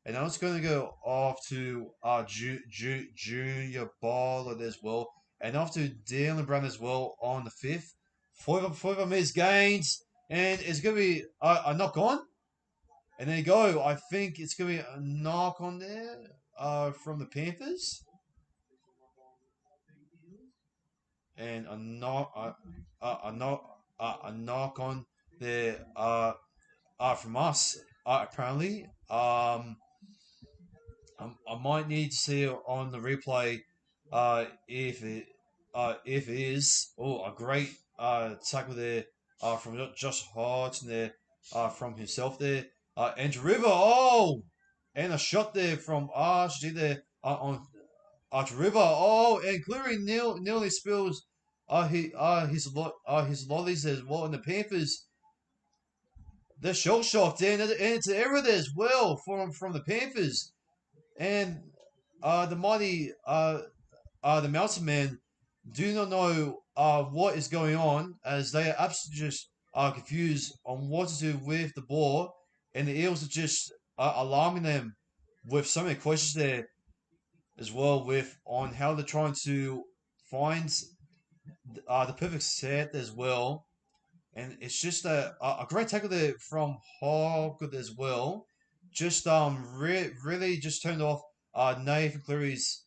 And now it's going to go off to Junior Ballard as well. And off to Dylan Brown as well on the fifth. Five of his gains. And it's going to be a knock on. And there you go. I think it's going to be a knock on there from the Panthers. And a knock on there from us apparently. I might need to see it on the replay if it is. Oh, a great tackle there from Josh Hodgson there from himself there. Andrew River, oh, and a shot there from RG there on Arch River. Oh, and Cleary nearly spills his lollies as well. And the Panthers, they're shell shocked, and it's an error there as well from the Panthers. And the mighty the Mountain Men do not know what is going on, as they are absolutely just confused on what to do with the ball, and the Eels are just alarming them with so many questions there as well, with on how they're trying to find the perfect set as well. And it's just a great tackle there from Hoggood as well. Just really just turned off Nathan Cleary's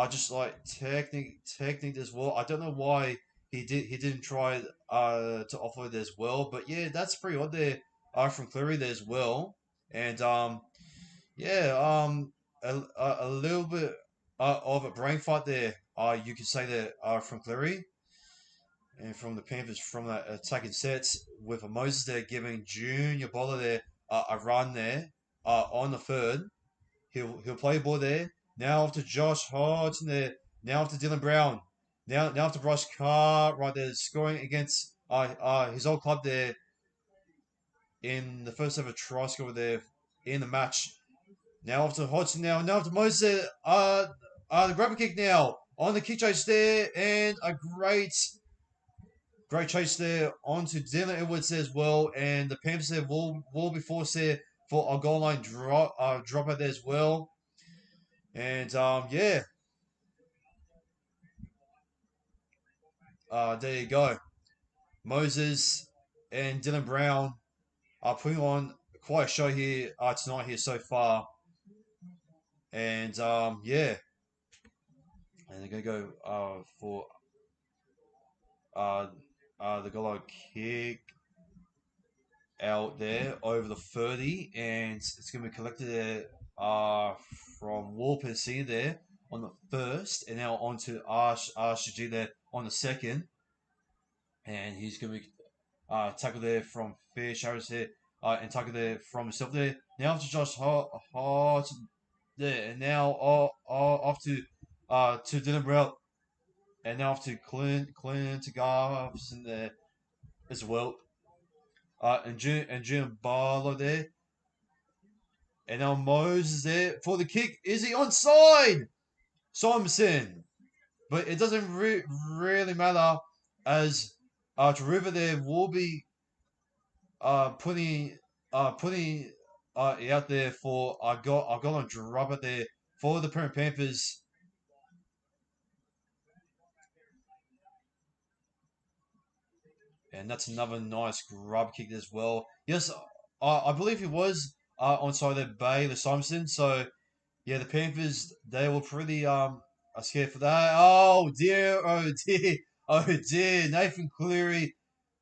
just like technique as well. I don't know why he didn't try to offload as well, but yeah, that's pretty odd there from Cleary there as well. And yeah, a little bit of a brain fight there. You could say that from Cleary and from the Panthers from that attacking sets with a Moses there giving Junior Bowler there a run there on the third. He'll play ball there. Now off to Josh Hodgson there. Now off to Dylan Brown. Now off to Bryce Carr right there scoring against his old club there in the first ever try score there in the match. Now off to Hodgson now off to Moses. The grabber kick now on the kick chase there, and a great chase there onto Dylan Edwards as well, and the Panthers there will be forced there for a goal line drop out there as well. And yeah, there you go. Moses and Dylan Brown are putting on quite a show here tonight here so far. And yeah, and they're gonna go for uh, the goal line kick out there over the 30, and it's going to be collected there from Warpensee there on the first, and now on to Arshg there on the second, and he's going to be tackled there from Fair Showers there, and tackled there from himself there. Now to Josh Hart there, and now off to Dylan Brown, and now off to Clint to Garfson there as well. And Jim Barlow there, and now Moses there for the kick. Is he onside? Simonson, but it doesn't really matter as Taruva there will be putting out there for I got on drop it there for the Penrith Panthers, and that's another nice grub kick as well. Yes, I believe he was onside there Bailey Simonson. So yeah, the Panthers they were pretty scared for that. Oh dear, oh dear, oh dear. Nathan Cleary,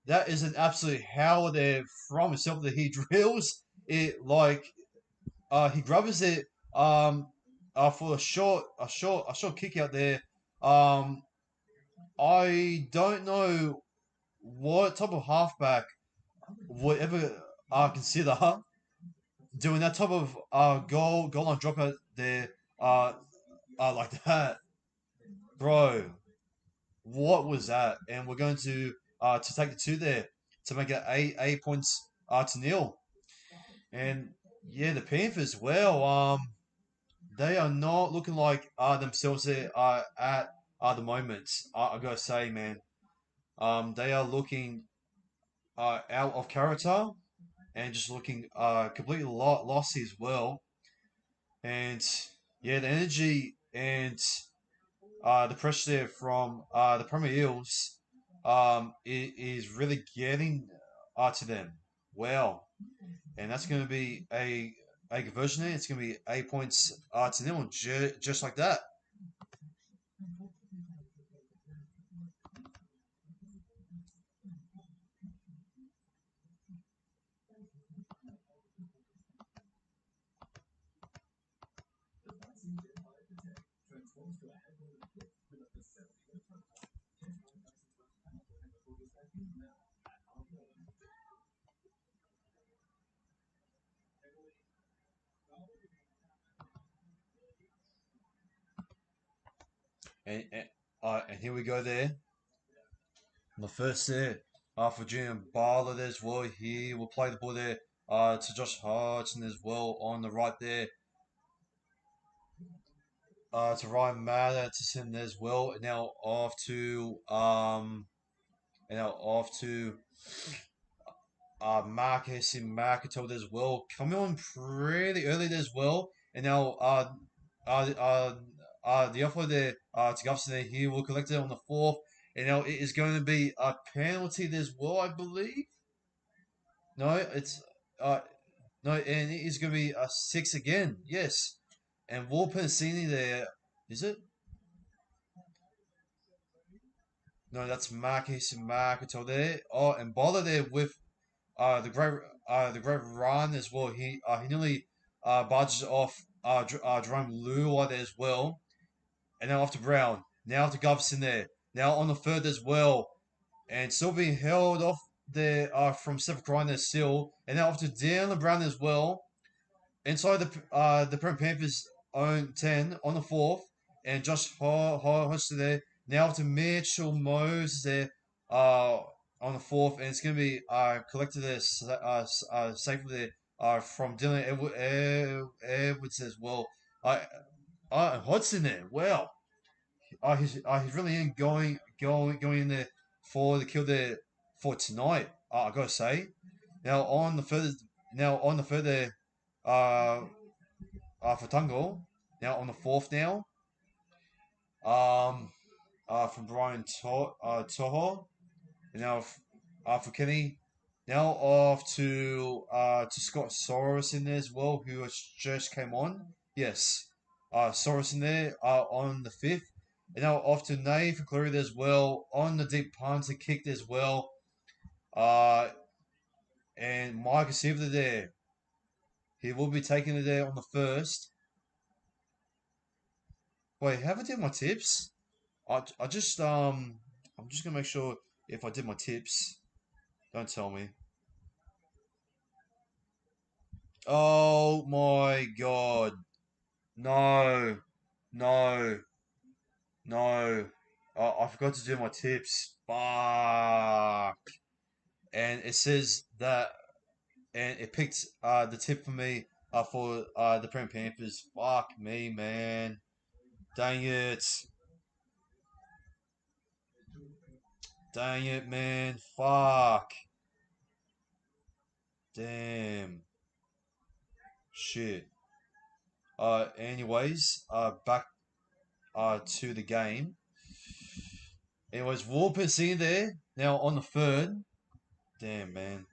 that is an absolute howler there from himself that he drills it like he grabs it for a short kick out there. Um, I don't know what type of halfback would ever consider doing that type of goal on drop out there uh, like that, bro. What was that? And we're going to take the two there to make it eight points to nil. And yeah, the Panthers, well, they are not looking like themselves there at the moment. I gotta say, man, they are looking out of character and just looking completely lost as well. And yeah, the energy and the pressure there from the Premier Eels is really getting to them. Well, and that's going to be a conversion there. It's going to be 8 points to nil, just like that. And here we go there. On the first there, for Junior Barlow there as well. He will play the ball there to Josh Hodgson as well on the right there. To Ryan Matterson as well. And now off to Marcus and Marketo as well. Coming on pretty early as well. And now uh, uh, the offer there to Gubson there, he will collect it on the fourth. And now it is going to be a penalty as well, I believe. No, it's uh no, and it is going to be a six again. Yes, and Wolpensini there, is it? No, that's Marcus and Marketo there. Oh, and Boller there with the great run as well. He nearly barges off Jerome Lua there as well, and now off to Brown. Now to Govson there. Now on the third as well, and still being held off there from Steph Grine there still, and now off to Dylan Brown as well. Inside the Panthers own 10 on the fourth, and Josh Hodgson there. Now to Mitchell Moses there on the fourth, and it's going to be collected there safely there from Dylan Edwards as well. Hodgson there, well, he's really in going in there for the kill there for tonight. I gotta say. Now on the further uh, for Tungle. Now on the fourth now. Um, from Brian Toho. And now for Kenny. Now off to Scott Soros in there as well, who has just came on. Yes, Soros in there on the fifth. And now off to Nave Cleary as well on the deep punter kicked as well. Uh, and Mike Silver there. He will be taking it there on the first. Wait, have I did my tips? I just I'm just gonna make sure if I did my tips. Don't tell me. Oh my god. No. No. No. I forgot to do my tips. Fuck. And it says that and it picked the tip for me for the Penrith Panthers. Fuck me, man. Dang it. Dang it, man. Fuck. Damn. Shit. Anyways, back to the game. Anyways, Warper's in there now on the third. Damn, man.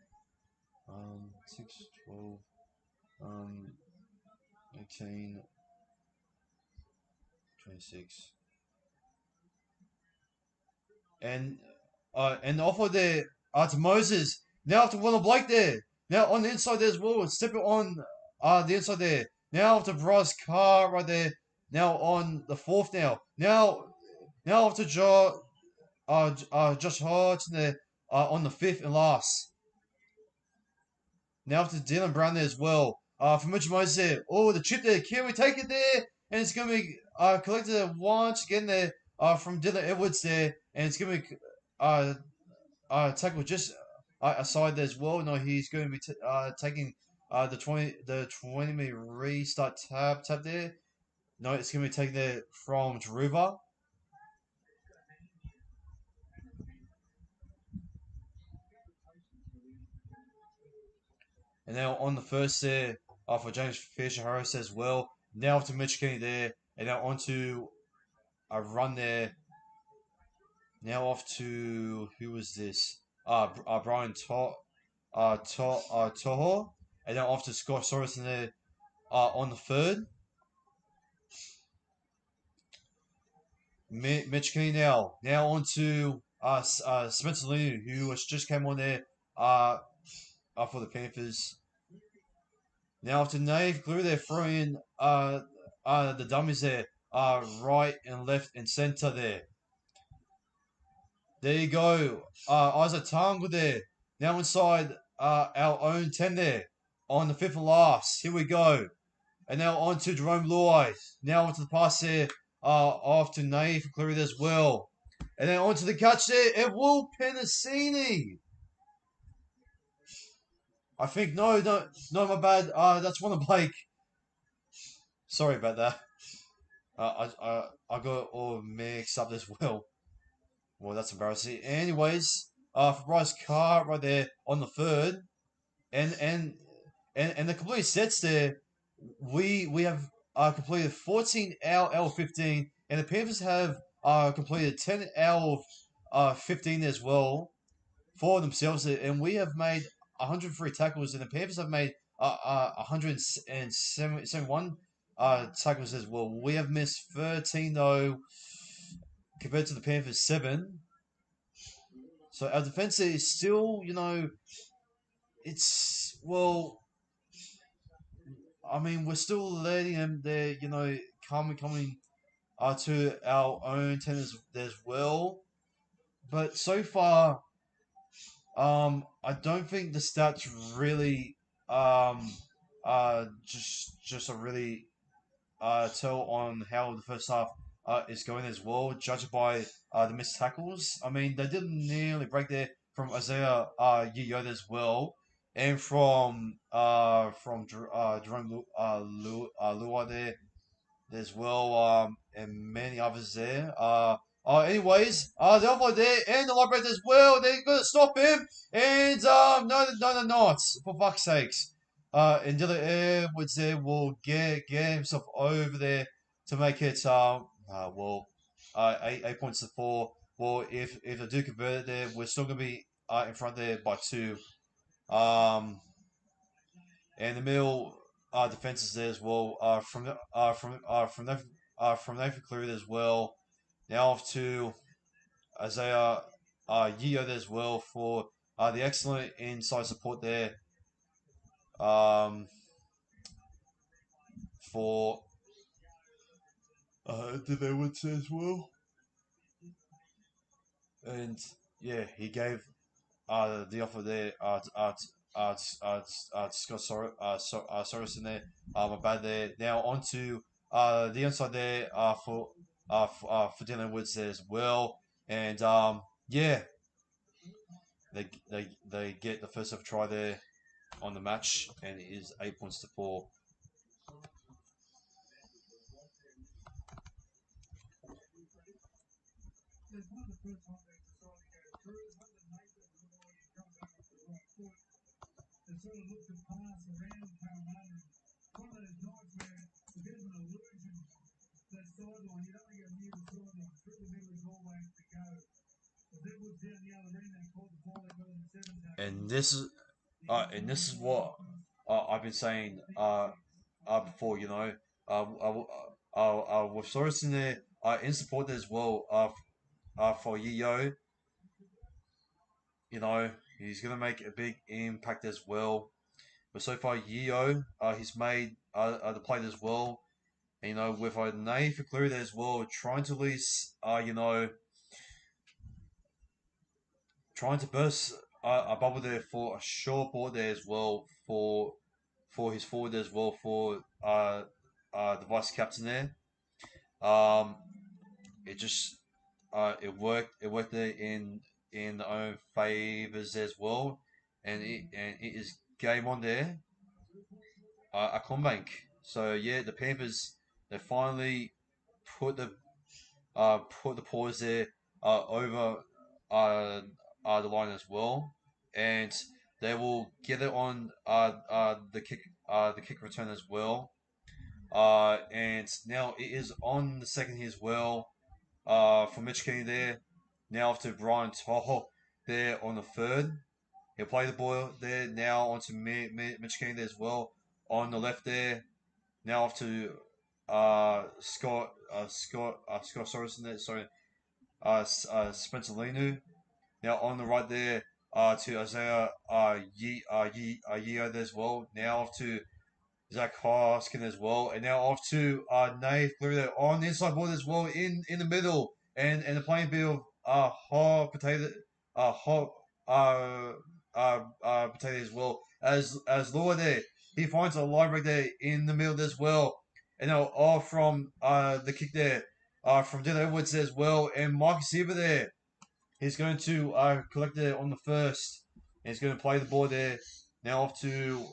6, 12, 18, 26. And off of there to Moses. Now after Willem Blake there. Now on the inside there's Will. Step it on the inside there. Now after Bryce Carr right there. Now on the fourth now. Now after Josh Hodgson there on the fifth and last. Now after Dylan Brown there as well. For Mitch Moses there. Oh, the chip there. Can we take it there? And it's going to be collected once again there from Dylan Edwards there. And it's going to be tackle just aside there as well. No, he's going to be taking the 20 minute restart tab there. No, it's going to be taken there from Taruva. And now on the first there for James Fisher Harris as well. Now to Mitch Kenny there. And now on to a run there. Now off to who was this? Brian Toho. And now off to Scott Sorensen there on the third. Mitch Kenny now on to Spencer Lee, who was just came on there for the Panthers. Now after Nave Glue, they're throwing the dummies there, right and left and center there. There you go. Isaac Tango there. Now inside our own 10 there on the fifth and last. Here we go. And now on to Jerome Luai. Now onto the pass there off to Nave Cleary as well. And then on to the catch there, and Will Penasini. I think no, my bad. That's one of Blake. Sorry about that. I got all mixed up as well. Well, that's embarrassing. Anyways, for Bryce Carr right there on the third, and the complete sets there. We have completed 14 out of 15, and the Panthers have completed 10 out of 15 as well for themselves, and we have made 103 tackles, and the Panthers have made 171 tackles as well. We have missed 13 though, compared to the Panthers 7. So our defense is still, it's well. I mean, we're still letting them there, coming to our own 10 as well. But so far, I don't think the stats really just a really tell on how the first half is going as well, judged by the missed tackles. I mean, they did nearly break there from Isaiah Yoda as well, and from Jerome Lua there as well, and many others there. Anyways, the other there and the light as well. They're gonna stop him, and no, they're not. For fuck's sakes. And Dylan Edwards there will get himself over there to make it eight points to 4. Well, if they do convert it there, we're still gonna be in front there by 2. And the middle defenses there as well. From Nathan Cleary as well. Now off to Isaiah Yeo there as well for the excellent inside support there. For Did they would say as well, and yeah, he gave the offer there Scott Sorensen there. My bad there. Now on to the inside there for Dylan Woods there as well, and yeah, they get the first ever try there on the match, and it is 8 points to 4. And this is what I've been saying before. With Sorensen there in support as well for Yeo. You know, he's gonna make a big impact as well. But so far, Yeo, he's made the play as well. And, with a Naif included as well, trying to at least, trying to burst a bubble there for a short ball there as well for his forward as well for the vice captain there. Um, it just it worked. It worked there in their own favors as well, and it is game on there. A Combank. So yeah, the Panthers they finally put the put the pause there over uh, the line as well, and they will get it on the kick return as well. And now it is on the second here as well. For Mitch Kenny there. Now off to Brian Toho there on the third. He'll play the ball there. Now onto Mitch Kenny there as well on the left there. Now off to Scott Sorensen there. Sorry, Spencer Lenu. Now on the right there to Isaiah Yeo there as well. Now off to Zach Hoskin as well, and now off to Nave Cleary there on the inside board as well in the middle, and the playing bit of hot potato, hot potato as well as Lua there. He finds a line break there in the middle as well, and now off from the kick there from Dylan Edwards as well, and Marcus Seaver there. He's going to collect it on the first. He's going to play the ball there. Now off to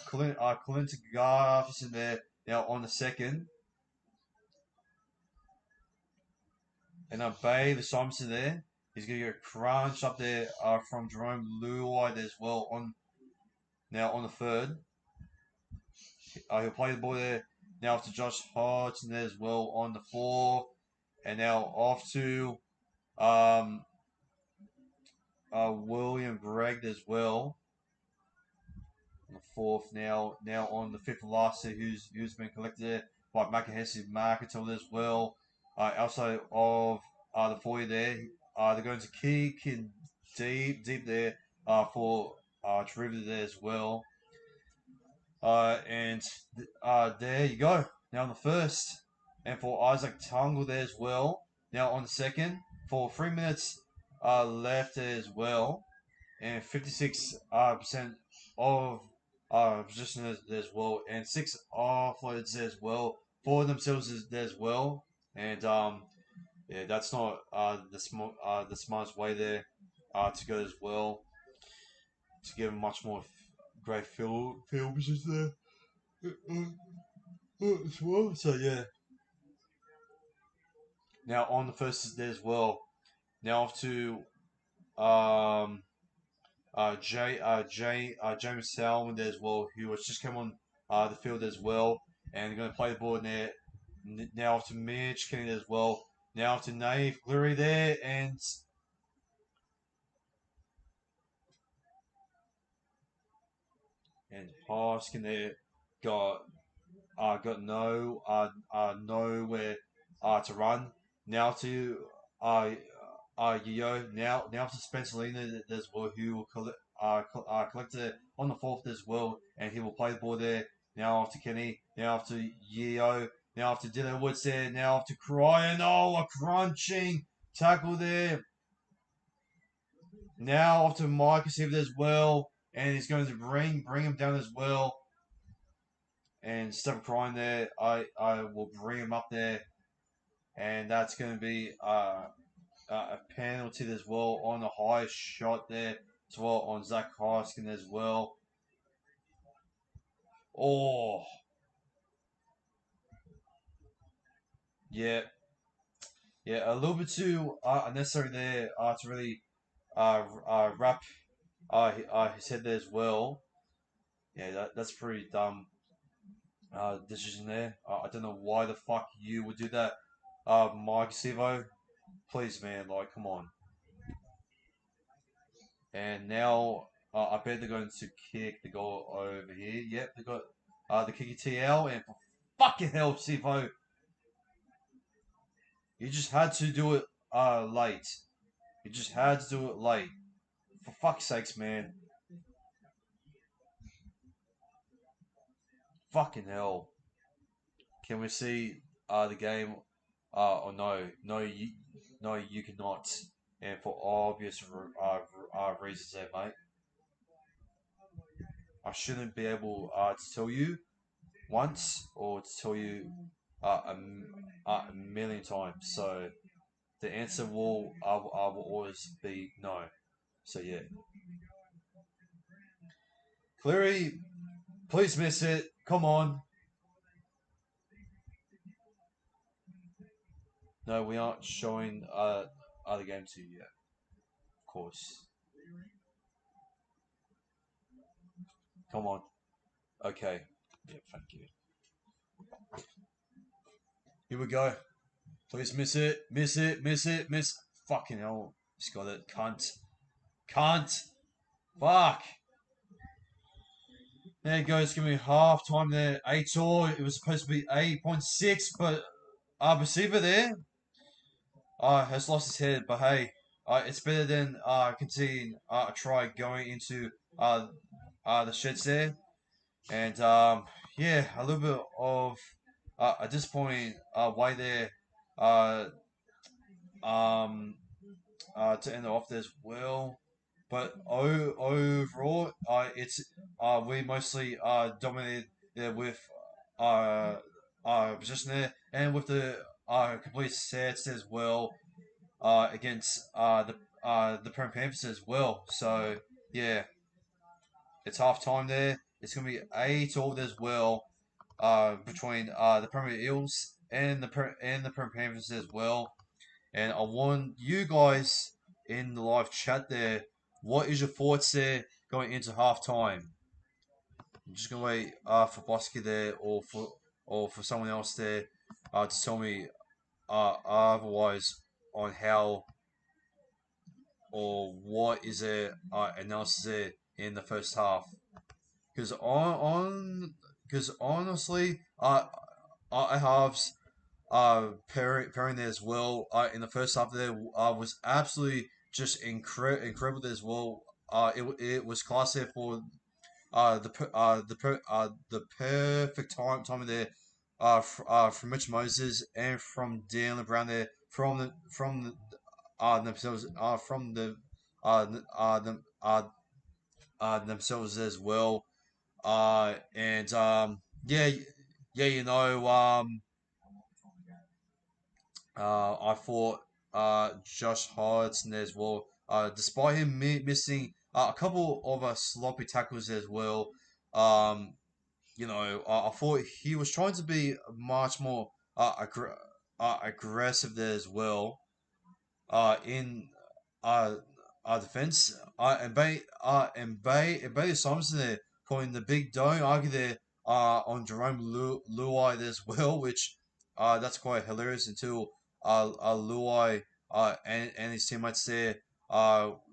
Clinton Garfison there. Now on the second. And now Bay, the Simonson there. He's going to get crunched up there from Jerome Luai as well. Now on the third. He'll play the ball there. Now off to Josh Hodgson there as well on the fourth. And now off to William Gregg as well. On the fourth now on the fifth and last who's been collected by Makahesi Marketel as well. Outside of the 40 there, they're going to kick in deep there for Trivia there as well. And there you go. Now on the first, and for Isaac Tungle there as well. Now on the second, for 3 minutes left there as well, and 56% of position as well, and 6 offloads as well for themselves as well. And yeah, that's not the smartest way there to go as well, to give them much more great field position there as well. So yeah, now on the first there as well. Now off to um, James Salmon there as well, who has just come on the field as well, and they're going to play the ball there. Now off to Mitch Kenny as well. Now off to Nave Cleary there, and Hoskin there got nowhere to run. Now to now to Spencer Lena as well, who will collect it on the fourth as well, and he will play the ball there. Now off to Kenny. Now off to Yeo. Now after Dylan Woods there. Now after Cryan. Oh, a crunching tackle there. Now after Mike is as well. And he's going to bring him down as well. And Stephen Cryan there. I will bring him up there. And that's going to be a penalty as well on the high shot there as well on Zach Hoskin as well. Oh, yeah, yeah, a little bit too unnecessary there to really wrap his head there as well. Yeah, that's pretty dumb decision there. I don't know why the fuck you would do that, Mike Sivo. Please, man, like, come on. And now I bet they're going to kick the goal over here. Yep, they got the kicker TL, and for fucking hell, Sivo, you just had to do it late. You just had to do it late. For fuck's sakes, man. Fucking hell. Can we see the game? Or no, no, you cannot. And for obvious reasons, there, mate. I shouldn't be able to tell you once or to tell you a million times. So the answer will always be no. So yeah, Cleary, please miss it. Come on. No, we aren't showing other games to you yet. Of course. Come on. Okay. Yeah, thank you. Here we go. Please miss it. Miss it. Miss it. Miss. Fucking hell. Just got it. Cunt. Cunt. Fuck. There it goes. Give me half time there. 8 all. It was supposed to be 8.6, but Basiva there has lost his head. But hey, it's better than continuing a try going into the sheds there. And yeah, a little bit of a disappointing way there uh, um, to end it off there as well. But overall, it's we mostly dominated there with position there and with the complete sets as well against the Panthers as well. So yeah, it's half time there. It's gonna be 8 all as well between the Premier Eels and the Panthers as well. And I want you guys in the live chat there. What is your thoughts there going into half time? I'm just gonna wait for Bosky there or for someone else there to tell me otherwise on how or what is their analysis there in the first half. Because because honestly, I halves pairing there as well. In the first half there was absolutely just incredible as well. It was class there for the perfect timing there. From Mitch Moses and from Daniel Brown there from the themselves from themselves as well. And yeah, yeah, I thought Josh Hudson as well. Despite him missing a couple of sloppy tackles as well, um, I thought he was trying to be much more aggressive there as well. In our defense. And Bailey Thompson there putting the big don't argue there on Jerome Luai as well, which that's quite hilarious until Luai and his teammates there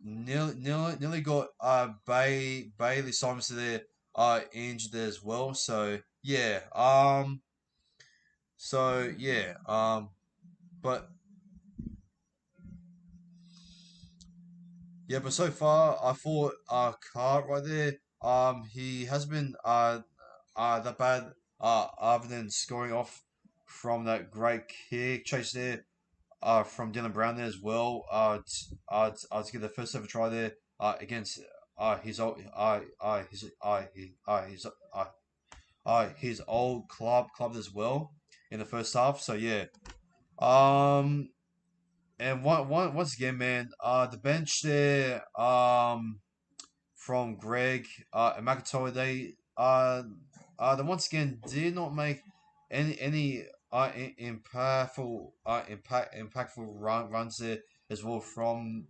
nearly got Bailey Thompson there injured as well. So yeah, but yeah, but so far I thought Cart right there, he has been that bad other than scoring off from that great kick chase there from Dylan Brown there as well. To get the first ever try there against his old club as well in the first half. So yeah, um, and once again, man, the bench there, from Greg and McIntyre, they once again did not make any impactful runs there as well from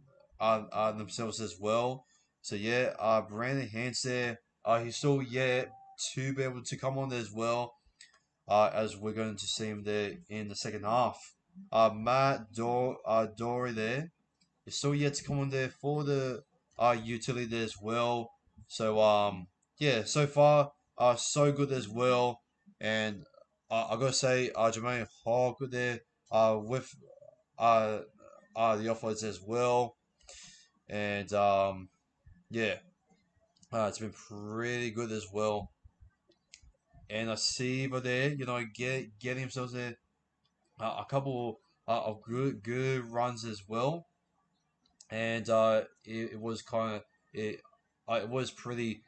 themselves as well. So yeah, Brandon Hans there, he's still yet to be able to come on there as well. As we're going to see him there in the second half. Dory there is still yet to come on there for the utility there as well. So yeah, so far so good as well. And I gotta say Jermaine Hall good there with uh the offloads as well. And yeah, it's been pretty good as well. And I see over there, getting himself there a couple of good runs as well. And it was kind of it was pretty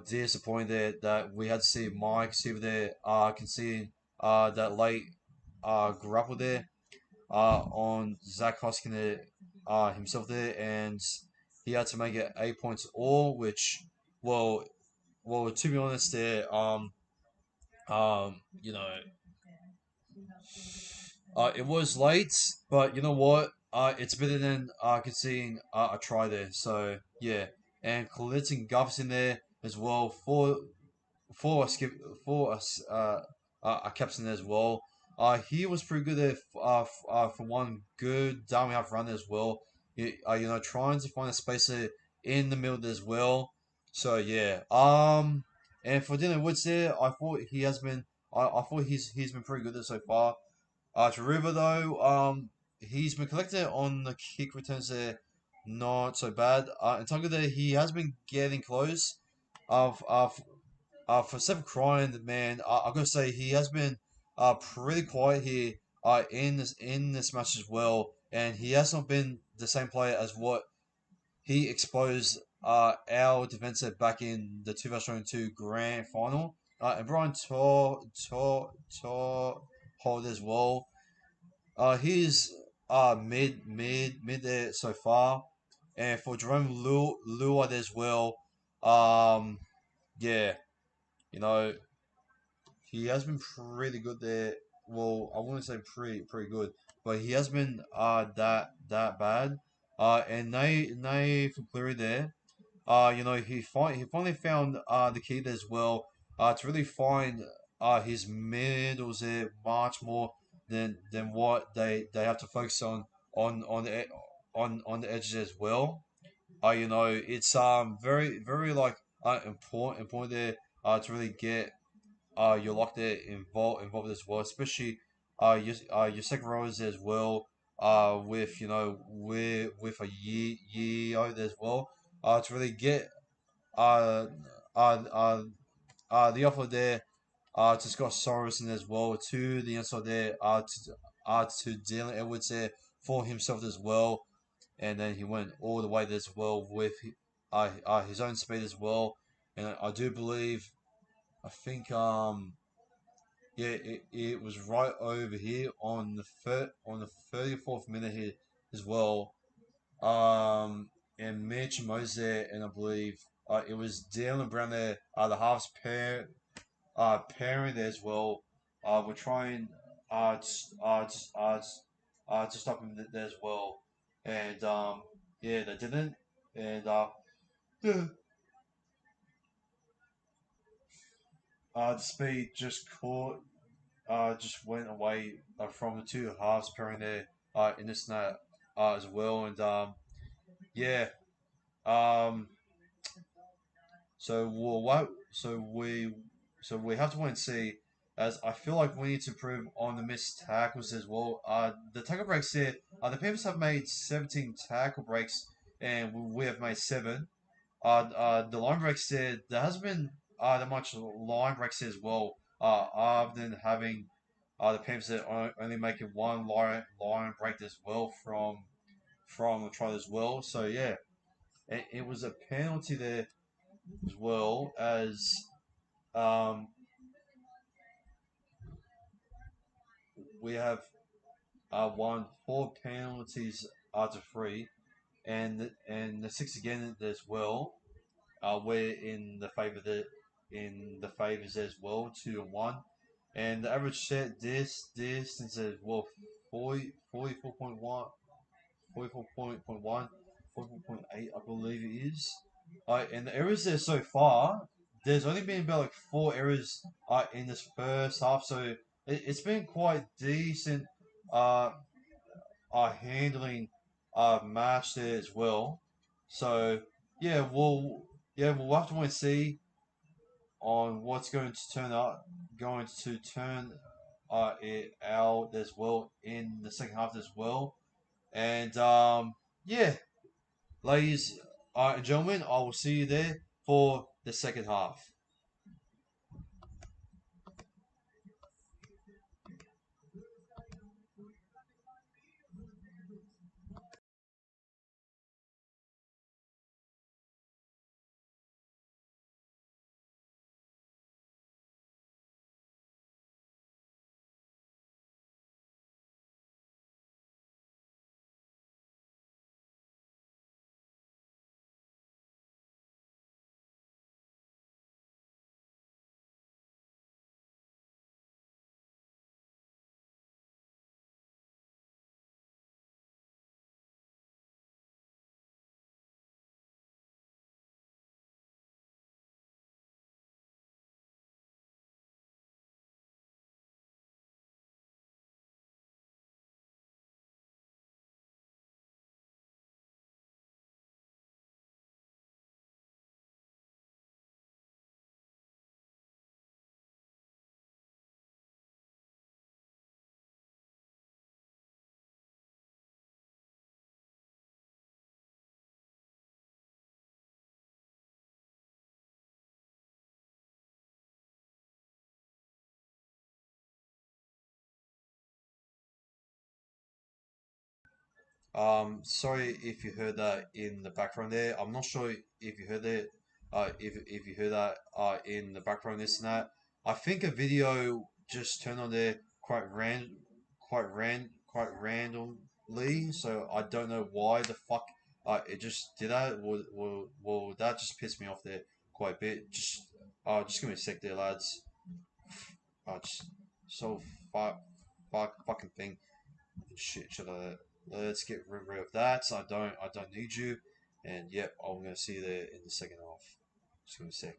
disappointed that we had to see Mike Seaver there conceding that late grapple there on Zach Hoskin there, himself there, and he had to make it 8 points all, which well to be honest there you know it was late, but you know what? It's better than conceding a try there. So yeah, and Clinton Guff's in there as well for a skip for us a captain as well. He was pretty good there for one good down half run as well. Trying to find a space there in the middle as well. So yeah, and for Dylan Woods there, I thought he has been. I thought he's been pretty good there so far. To River though, he's been collected on the kick returns there, not so bad. And Tonga there, he has been getting close. Of for Stephen Crying, man, I'm gonna say he has been pretty quiet here in this match as well, and he has not been the same player as what he exposed our defensive back in the 2022 Grand Final. And Brian Tor hold as well. He's mid there so far, and for Jerome Lewis as well. Um, yeah, you know he has been pretty good there. Well, I wouldn't say pretty good, but he has been that bad. And Nathan Cleary there. He finally found the key there as well. To really find his middles there much more than what they have to focus on on the edges as well. It's very like important there to really get your lock there involved as well, especially your second rowers as well. With with a year out as well. To really get uh uh uh the offer there to Scott Sorensen as well, to the inside there to Dylan Edwards there for himself as well, and then he went all the way there as well with his own speed as well, and I do believe I think yeah, it was right over here on the 34th minute here as well. And Mitch Moses there, and I believe it was Dylan Brown there, the halves pairing there as well. We're trying to stop him there as well, and yeah, they didn't, and yeah, the speed just went away from the two halves pairing there in this night as well, and yeah, um, so what? So we have to wait and see. As I feel like we need to improve on the missed tackles as well. The tackle breaks here. The Panthers have made 17 tackle breaks, and we have made seven. The line breaks there hasn't been that much line breaks as well. Other than having the Panthers are only making one line break as well from the try as well. So yeah, it was a penalty there as well as um, we have won 4 penalties to 3, and the 6 again as well. We're in the favors as well, 2-1, and the average set distance as well 44.1, 44.1, 44.8, I believe it is. And the errors there so far, there's only been about like 4 errors in this first half, so it's been quite decent uh, handling match there as well. So yeah, we'll have to wait and see on what's going to turn it out as well in the second half as well. And yeah, ladies and gentlemen, I will see you there for the second half. Sorry if you heard that in the background there. I'm not sure if you heard that. If you heard that in the background, this and that. I think a video just turned on there quite randomly. So I don't know why the fuck it just did that. Well, that just pissed me off there quite a bit. Just give me a sec there, lads. Just so fucking thing. Shit, should I? Let's get rid of that. I don't need you. And yep, I'm gonna see you there in the second half. Just give me a sec.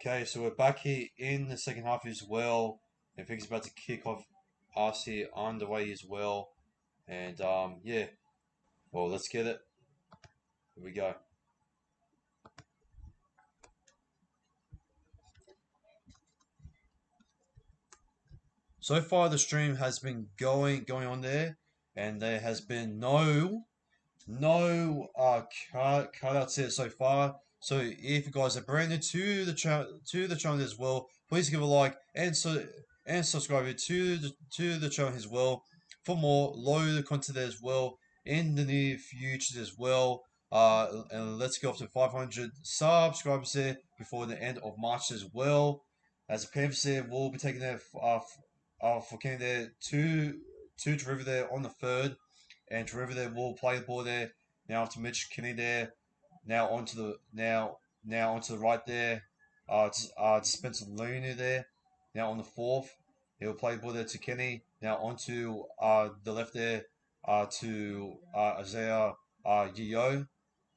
Okay, so we're back here in the second half as well. And things about to kick off us here underway as well. And yeah, well, let's get it. Here we go. So far, the stream has been going on there, and there has been no cutouts here so far. So if you guys are brand new to the channel as well, please give a like and subscribe to the channel as well for more loaded content as well in the near future as well. And let's go up to 500 subscribers there before the end of March as well. As a Panthers there, we'll be taking that for Canada to River there on the third and Trevor there will play the ball there. Now to Mitch Kinney there. Now onto the right there. To Spencer Looney there. Now on the fourth, he'll play the ball there to Kenny. Now onto the left there. To Isaiah Yo.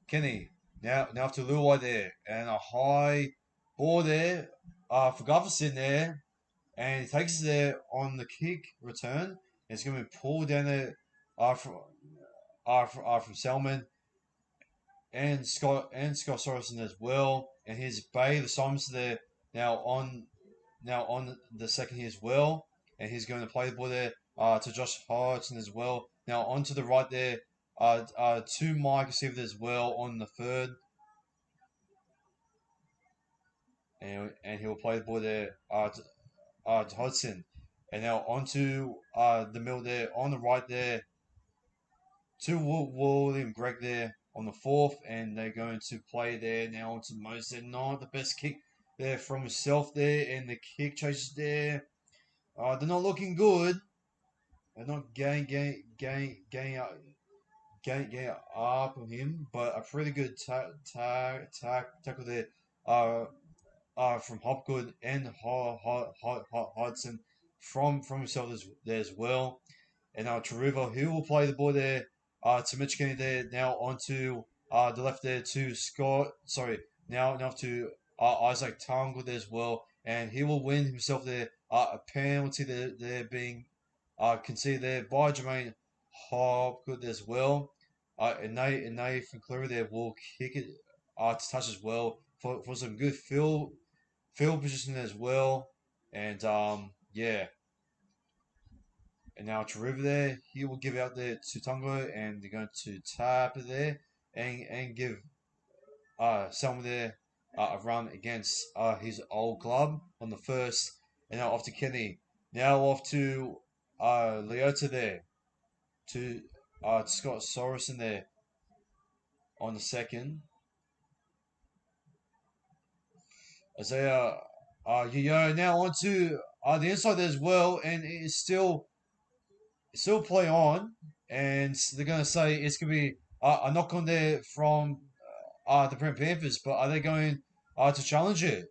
Kenny. Now to Luai there, and a high ball there. For Gutherson there, and he takes it there on the kick return. It's going to be pulled down there from from Selman and Scott Sorensen as well. And here's Bay the Simons there now on the second here as well. And he's going to play the ball there to Josh Hodgson as well. Now onto the right there to Mike Stevens as well on the third. And he'll play the ball there to Hodgson. And now onto the middle there on the right there to William Gregg there on the fourth, and they're going to play there now onto Moses. They're not the best kick there from himself there, and the kick chases there. They're not looking good. They're not getting up on him, but a pretty good tackle there. Uh, from Hopgood and Hodgson from himself there as well. And now Taruva, who will play the ball there to Mitch Kennedy there. Now onto the left there to Scott. Sorry, now to Isaac Tangle there as well. And he will win himself there a penalty there being conceded there by Jermaine Hopgood as well. And Nathan Cleary there will kick it to touch as well for some good field position as well. And yeah. And now to River there, he will give out there to Tongo, and they're going to tap it there and give Selma there a run against his old club on the first. And now off to Kenny. Now off to Leota there to Scott Sorensen there on the second. Isaiah Yo now onto the inside there as well, and it is still play on, and they're going to say it's going to be a knock on there from the Penrith Panthers, but are they going to challenge it?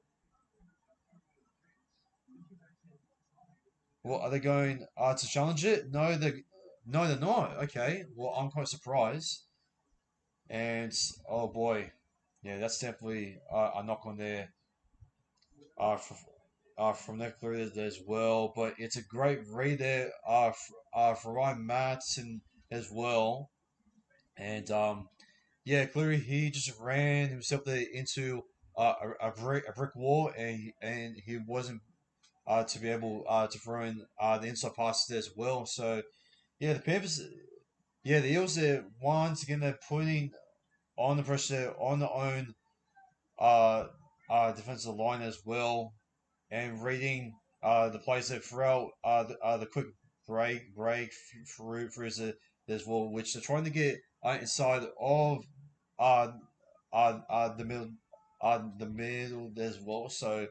Well, are they going to challenge it? No, they're not. Okay, well, I'm quite surprised. And oh boy, yeah, that's definitely a knock on there for, from Nick Cleary as well. But it's a great read there for Ryan Matson as well. And yeah, Cleary he just ran himself there into a brick wall, and he wasn't to be able to throw in the inside passes there as well. So yeah, the Panthers, yeah, the Eels there once again they're putting on the pressure on their own uh, defensive line as well, and reading the plays there throughout the quick break through as well, which they're trying to get inside of uh, the middle as well. So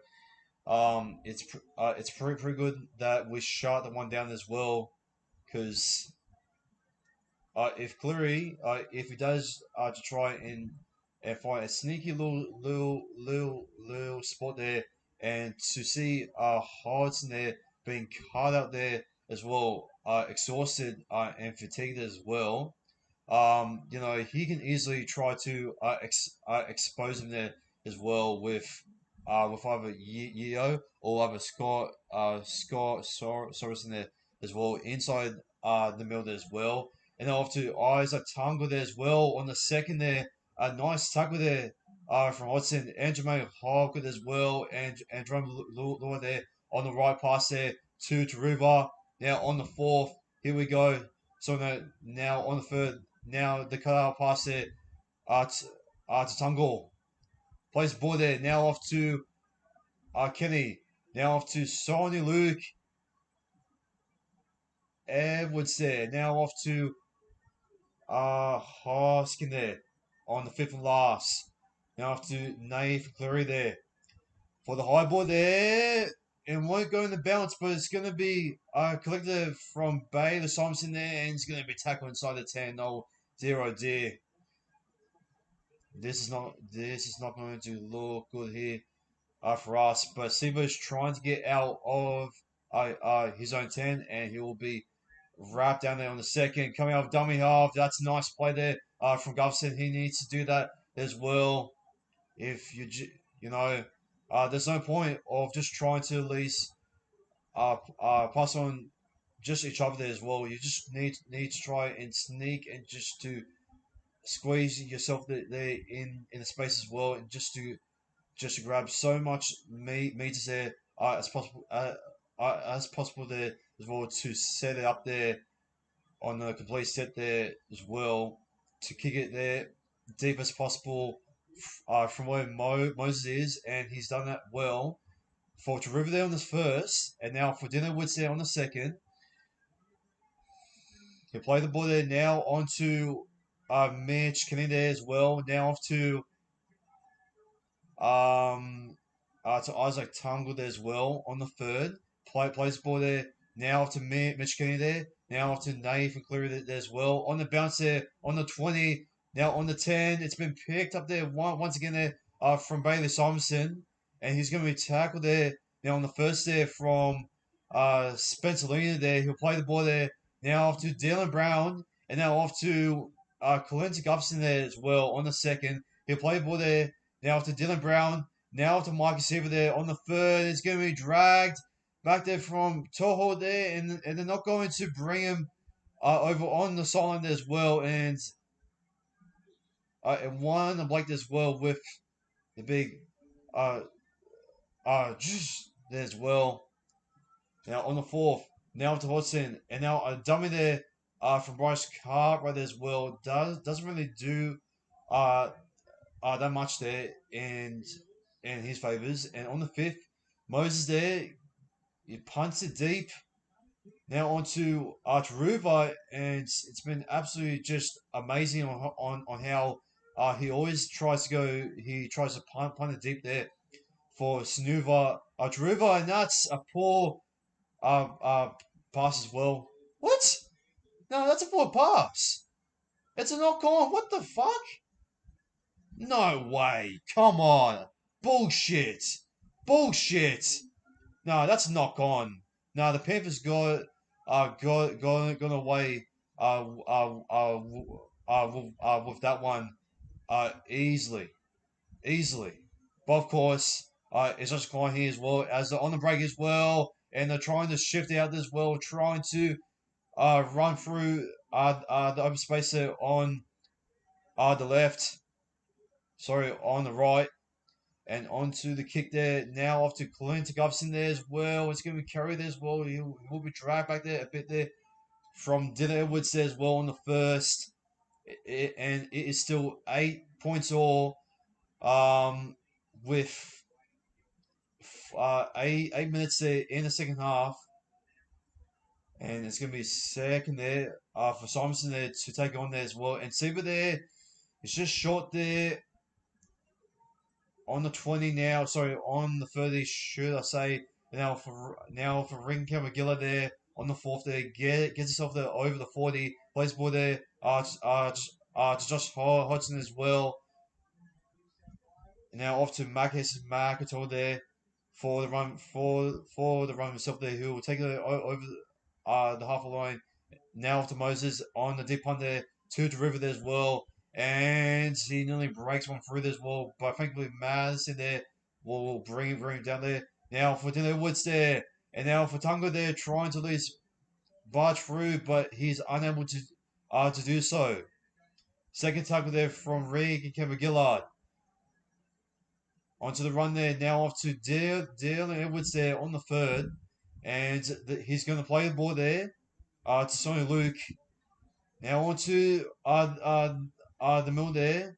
it's pretty good that we shot the one down as well, because if Cleary if he does to try and find a sneaky little spot there, and to see Hodgson there being caught out there as well, exhausted and fatigued as well. You know, he can easily try to expose him there as well with with either Yeo or either Scott Soros in there as well, inside the middle there as well. And then off to Isaac Tungle there as well on the second there. A nice tackle there from Hodgson. And Jermaine Hoggood as well. And Jerome Lua there on the right pass there to Taruva. Now on the fourth. Here we go. So now on the third. Now the cutout pass there to Tungle. Plays the ball there. Now off to Kenny. Now off to Sonny Luke. Edwards there. Now off to Hoskin there on the fifth and last. Now off to Naif Cleary there. For the high ball there. It won't go in the bounce, but it's going to be collected from Bay the Thompson there, and it's going to be tackled inside the 10. Oh, dear, oh dear. This is not going to look good here for us. But Siva's trying to get out of his own 10, and he will be wrapped down there on the second. Coming out of dummy half. That's a nice play there from Govson. He needs to do that as well. If you know, there's no point of just trying to at least pass on just each other there as well. You just need to try and sneak and just to squeeze yourself there in the space as well, and just to grab so much meters there as possible there as well, to set it up there on the complete set there as well, to kick it there deep as possible from where Moses is, and he's done that well. For River there on the first, and now for Dinner Woods there on the second. He'll play the ball there now onto Mitch Kenny there as well. Now off to Isaac Tungle there as well on the third. Plays the ball there now to Mitch Kenny there. Now to Nathan Cleary there as well. On the bounce there on the 20. Now on the 10. It's been picked up there once again there from Bailey Simonson. And he's going to be tackled there now on the first there from Spencer Lena there. He'll play the ball there now off to Dylan Brown. And now off to Clinton Gubson there as well on the second. He'll play the ball there now off to Dylan Brown. Now to Mike Seaver there on the third. It's going to be dragged back there from Toho there, and they're not going to bring him over on the sideline as well. And one of Blake as well with the big uh there as well. Now on the fourth. Now to Hodgson, and now a dummy there from Bryce Cartwright as well. Doesn't really do uh that much there in his favours. And on the fifth, Moses there, he punts it deep. Now onto Arturuva, and it's been absolutely just amazing on how he always tries to go. He tries to punt it deep there for Snuva Arturuva, and that's a poor uh, uh, pass as well. What? No, that's a poor pass. It's a knock on. What the fuck? No way. Come on. Bullshit. Bullshit. No, that's a knock on. No, the Panthers gone away with that one easily. Easily. But of course, it's just Klein here as well as they're on the break as well, and they're trying to shift out as well, trying to run through the open space there on the left. Sorry, on the right. And onto the kick there. Now off to Clinton Gubson there as well. It's going to be carried there as well. He'll be dragged back there a bit there from Dylan Edwards there as well on the first. And it is still 8 points all with 8 minutes there in the second half. And it's going to be second there for Simonson there to take on there as well. And Seba there is just short there on the 20 now. Sorry, on the 30, should I say. Now for Ring Kamagilla there on the fourth there. Gets himself there over the 40. Plays ball there to Josh Hodgson as well. Now off to Marcus McIntyre there for the run himself there, who will take it over the half line. Now off to Moses on the deep punt there to the river there as well. And he nearly breaks one through there as well. But thankfully Madison there will bring him down there. Now for Dylan Woods there, and now for Tungo there, trying to at least barge through, but he's unable to do so. Second tackle there from Reed and Kevin Gillard. Onto the run there, now off to Dale Edwards there on the third. And he's going to play the ball there to Sonny Luke. Now on to the middle there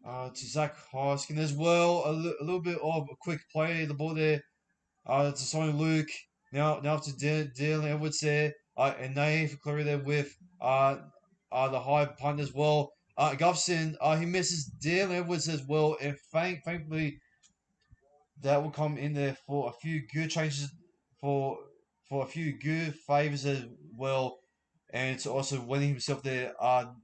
to Zach Hoskin as well. A little bit of a quick play, the ball there to Sonny Luke. Now to Dylan Edwards there. And Nave Clary there with the high punt as well. Gufson, he misses Dylan Edwards as well. And thankfully, that will come in there for a few good changes for a few good favors as well, and to also winning himself there the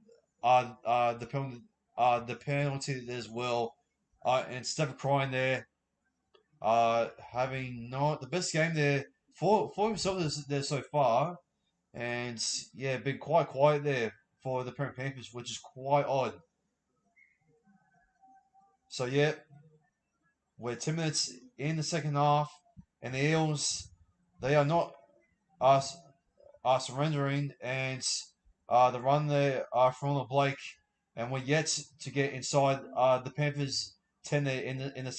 penalty as well, and Stephen Crying there having not the best game there for himself there so far, and yeah, been quite quiet there for the Penrith Panthers, which is quite odd. So yeah, we're 10 minutes in the second half, and the Eels, they are not us are surrendering, and the run there from the Blake, and we're yet to get inside the Panthers 10 there in the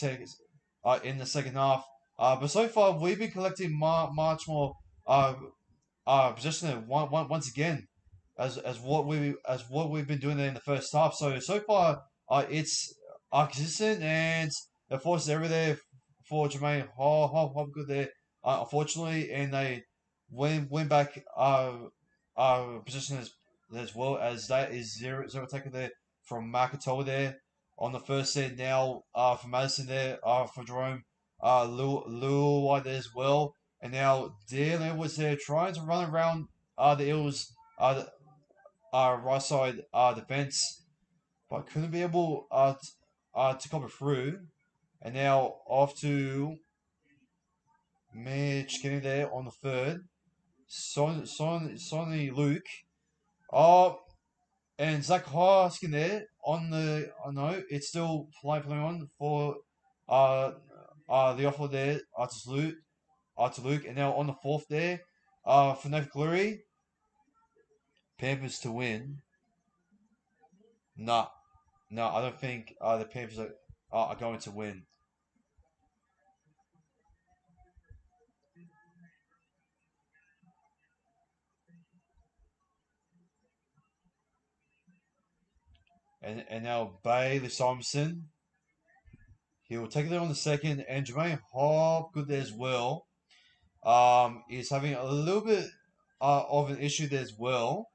second half. But so far we've been collecting much more uh, possession there once again as what we've been doing there in the first half. So far it's consistent, and it forces every there for Jermaine Hobgood there. Unfortunately, and they win back position as well, as that is zero tackle there from Makatoa there on the first set. Now for Madison there for Jerome Luai there as well, and now Dylan was there trying to run around the Eels right side defense, but couldn't be able to cover through. And now off to Mitch getting there on the third. Sonny Luke. Oh, and Zach Hoskin there on the. I know it's still playing on for the offer there to Luke, and now on the fourth there for Nathan Cleary. Panthers to win. Nah, no, I don't think the Panthers are going to win. And now Bailey Thompson. He will take it there on the second, and Jermaine Hopgood there as well. Is having a little bit of an issue there as well.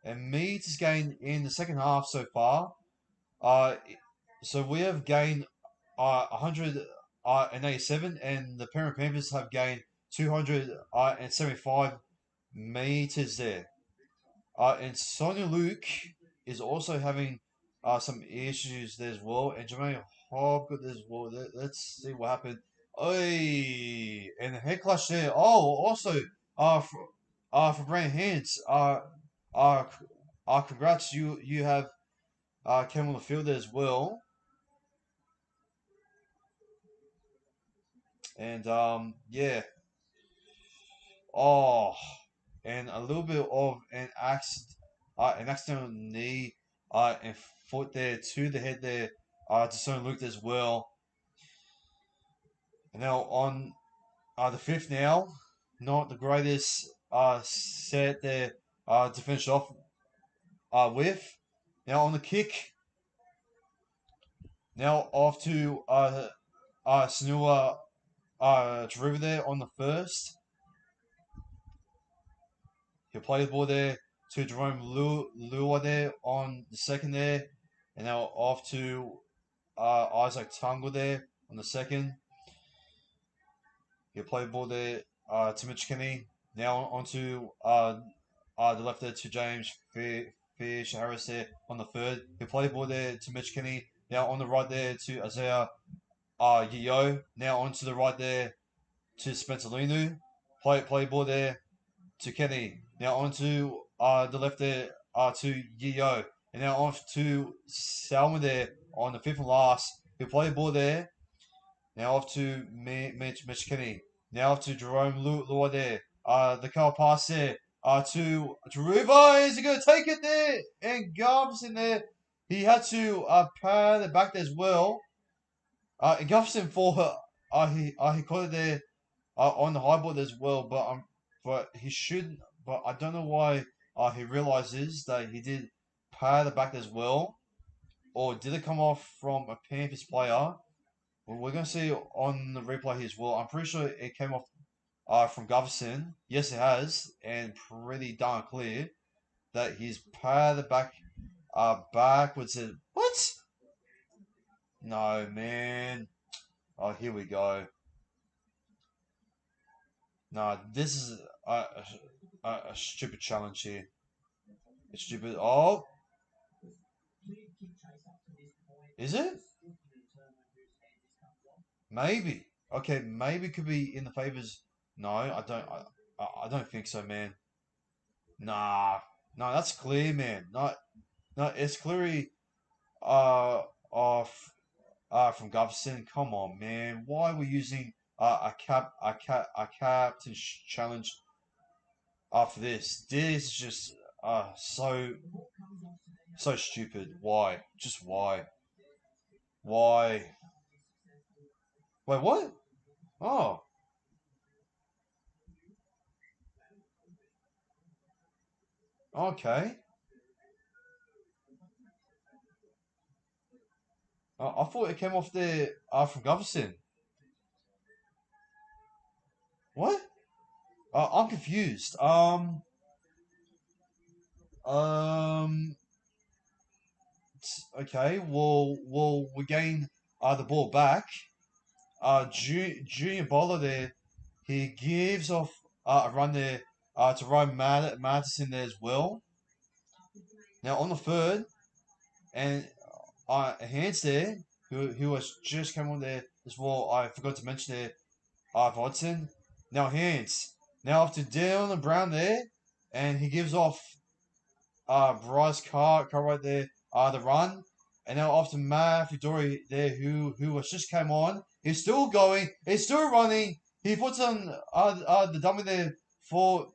And Meads has gained in the second half so far. Uh, so we have gained 187, and the Penrith Panthers have gained 275 meters there. And Sonia Luke is also having some issues there as well, and Jermaine Hobgood as well. Let's see what happened. Oi, and the head clutch there. Oh, also for Brandon Hands. Uh, congrats. You have came on the field there as well, and yeah. Oh, and a little bit of an accidental knee and foot there to the head there to Sonia Luke as well. And now on the fifth now, not the greatest set there to finish off with. Now on the kick, now off to Sanua Taruva there on the first. He'll play the ball there to Jerome Lua there on the second there. And now off to Isaac Tungle there on the second. He'll play the ball there to Mitch Kenny. Now onto the left there to James Fish Harris there on the third. He'll play the ball there to Mitch Kenny. Now on the right there to Isaiah Yeo. Now onto the right there to Spencer Linu. Play ball there to Kenny. Now onto the left there to Yeo. And now off to Salma there on the fifth and last. He'll play the ball there. Now off to Mitch Kenny. Now off to Jerome Lua there. The car pass there. To Ruva. Is he going to take it there? And Gubs in there. He had to pad the back there as well. And Gubson for her. He caught it there on the high board as well. But he should. But I don't know why he realizes that he did pad the back as well. Or did it come off from a Panthers player? Well, we're going to see on the replay here as well. I'm pretty sure it came off from Govison. Yes, it has, and pretty darn clear that he's padded back backwards. What? No, man. Oh, here we go. No, this is a stupid challenge here. It's stupid. Oh, is it? Maybe. Okay, maybe it could be in the favors. No, I don't. I don't think so, man. Nah, no, that's clear, man. No, it's clearly off from Govison. Come on, man. Why are we using a captain's challenge after this? This is just so stupid. Why? Just why? Why? Wait, what? Oh, okay. I thought it came off there from Govison. What? I'm confused. Um. Okay. We gain the ball back. Junior Bowler there. He gives off a run there to Ryan Madison there as well. Now on the third, and Hands there, who has just come on there as well. I forgot to mention there, Vodson. Now Hands. Now after Dylan Brown there, and he gives off Bryce Carr right there, the run. And now after Matthew Dory there, who has just came on. He's still going. He's still running. He puts on the dummy there for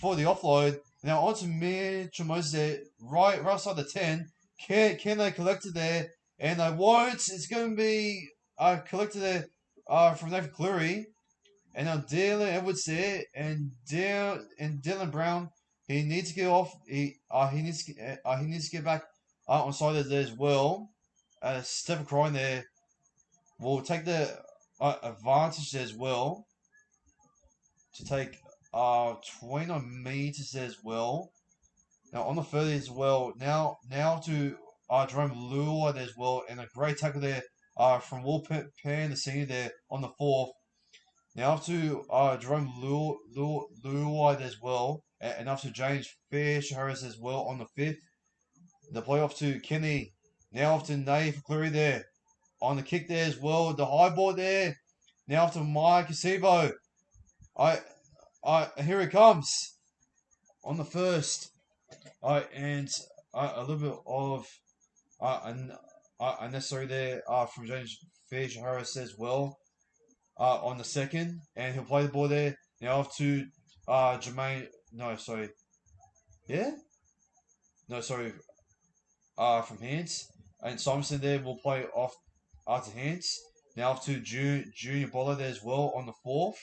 the offload. Now onto Mitchell Moses there, right outside the 10. Can they collect it there? And they won't. It's going to be collected there from Nathan Cleary. And now Dylan Edwards there, and Dylan Brown. He needs to get off. He needs to get back on side there as well. Stephen Crine there will take the advantage there as well to take 29 meters there as well. Now on the 30 as well. Now to Jerome Lua there as well, and a great tackle there from Will Pan the senior there on the fourth. Now to Jerome Lua as well, and after James Fisher Harris as well on the fifth. The play off to Kenny. Now off to Nate Cleary there. On the kick there as well. The high ball there. Now off to Mike Acebo. Here it comes. On the first. And a little bit of unnecessary there from James Fisher Harris as well. On the second. And he'll play the ball there. Now off to Jermaine. No, sorry. Yeah? No, sorry. From Hands. And Simonson there will play off to Hands. Now off to Junior Boller there as well on the fourth.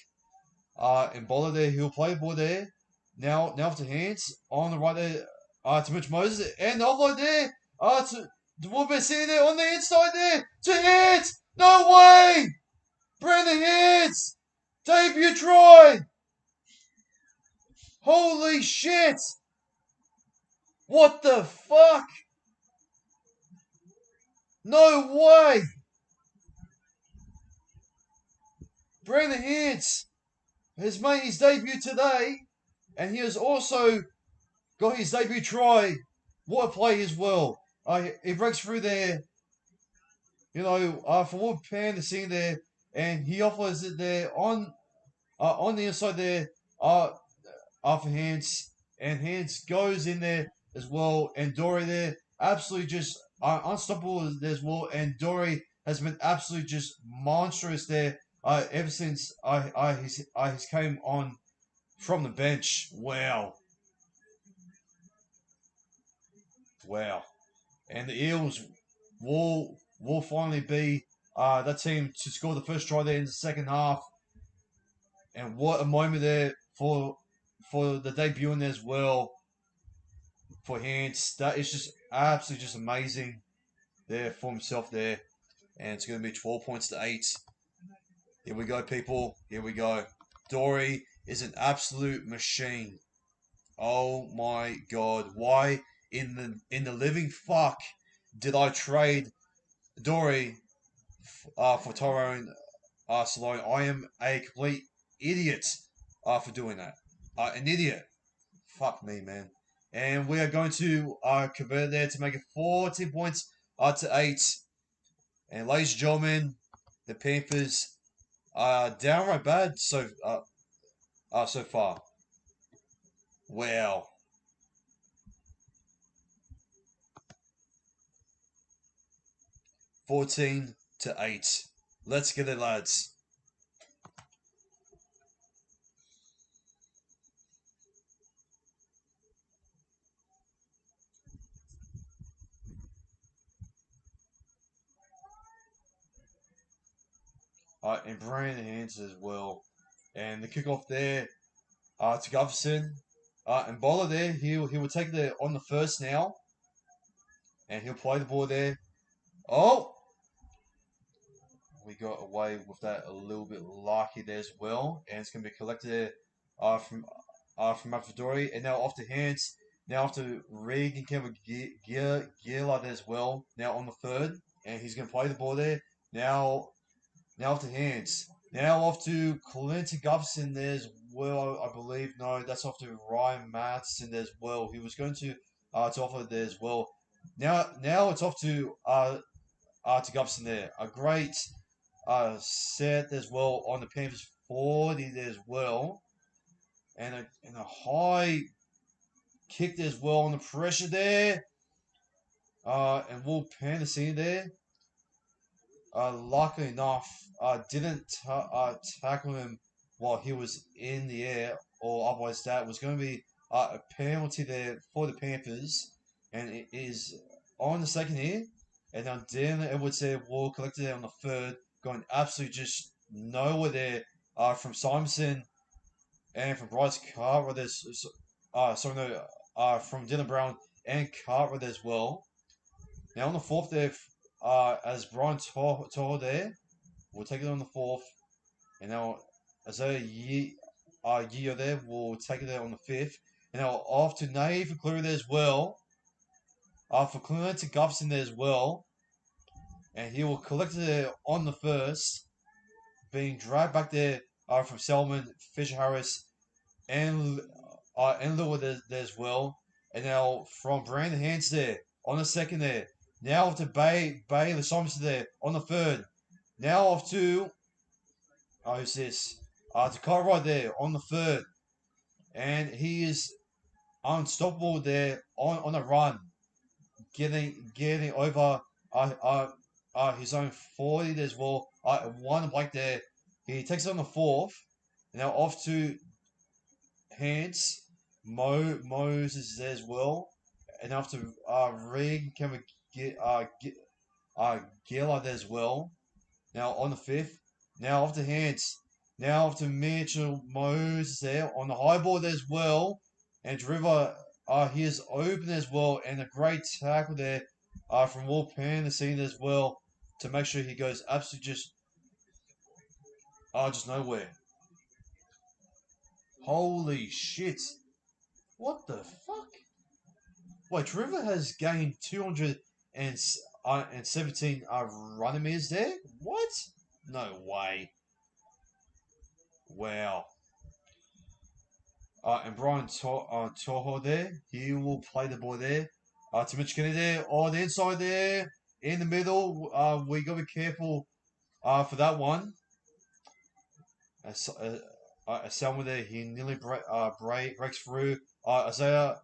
And Boller there, he'll play the ball there. Now off to Hands. On the right there, to Mitch Moses. And the offload there. To Wolfman City there on the inside there. To Hands. No way! Brandon Hands! Debut try! Holy shit! What the fuck? No way! Brandon Hands has made his debut today, and he has also got his debut try. What a play as well. He breaks through there, for Wood Pan to see there, and he offers it there on the inside there, for Hands, and Hands goes in there as well, and Dory there absolutely just unstoppable as well. And Dory has been absolutely just monstrous there ever since he's came on from the bench. Wow, wow. And the Eels will finally be that team to score the first try there in the second half. And what a moment there for the debut in there as well for Hans. That is just absolutely just amazing there for himself there. And it's going to be 12 points to 8. Here we go, people. Here we go. Dory is an absolute machine. Oh my god. Why in the living fuck did I trade Dory for Tyrone Salone? I am a complete idiot for doing that. An idiot. Fuck me, man. And we are going to convert there to make it 14 points to 8. And ladies and gentlemen, the Panthers are downright bad so far. Wow. 14 to 8. Let's get it, lads. And Brandon Hands as well. And the kickoff there to Gutherson. And Bowler there, he will take it on the first now. And he'll play the ball there. Oh! We got away with that a little bit lucky there as well. And it's going to be collected from Alfredori. And now off to Hands. Now off to Regan Kevin Gillard as well. Now on the third. And he's going to play the ball there. Now off to Hands. Now off to Clinton Gutherson there as well, I believe. No, that's off to Ryan Matheson there as well. He was going to offer there as well. Now it's off to Gutherson there. A great set as well on the Panthers 40 there as well. And a high kick there as well on the pressure there. And Will Panderson there. Luckily enough, didn't tackle him while he was in the air, or otherwise that was going to be a penalty there for the Panthers, and it is on the second here, and now Dan Edwards there will collect it on the third, going absolutely just nowhere there from Simonson and from Bryce Cartwright. From Dylan Brown and Cartwright as well. Now on the fourth there, as Brian told there, we'll take it on the fourth. And now Isaiah Yeo there will take it there on the fifth. And now off to Nave for Cleary there as well. For Cleary to Gutherson there as well. And he will collect it there on the first. Being dragged back there from Selman, Fisher Harris, and Lua there as well. And now from Brandon Hans there on the second there. Now off to Bailey Thompson there on the third. Now off to who's this? To Cartwright there on the third. And he is unstoppable there on a run. Getting over his own 40 as well. One break there. He takes it on the fourth. Now off to Hans. Moses there as well. And after Regan can we Gillard as well. Now on the fifth. Now off to Hans. Now off to Mitchell Moses there on the high board as well. And River he is open as well. And a great tackle there from Will Panderson as well to make sure he goes absolutely just nowhere. Holy shit. What the fuck? Wait, Trevor has gained 217 running meters there? What? No way. Wow. And Brian Toho there, he will play the ball there. To Mitch Kennedy there, on the inside there, in the middle. We got to be careful for that one. Selma there, he nearly breaks through. Isaiah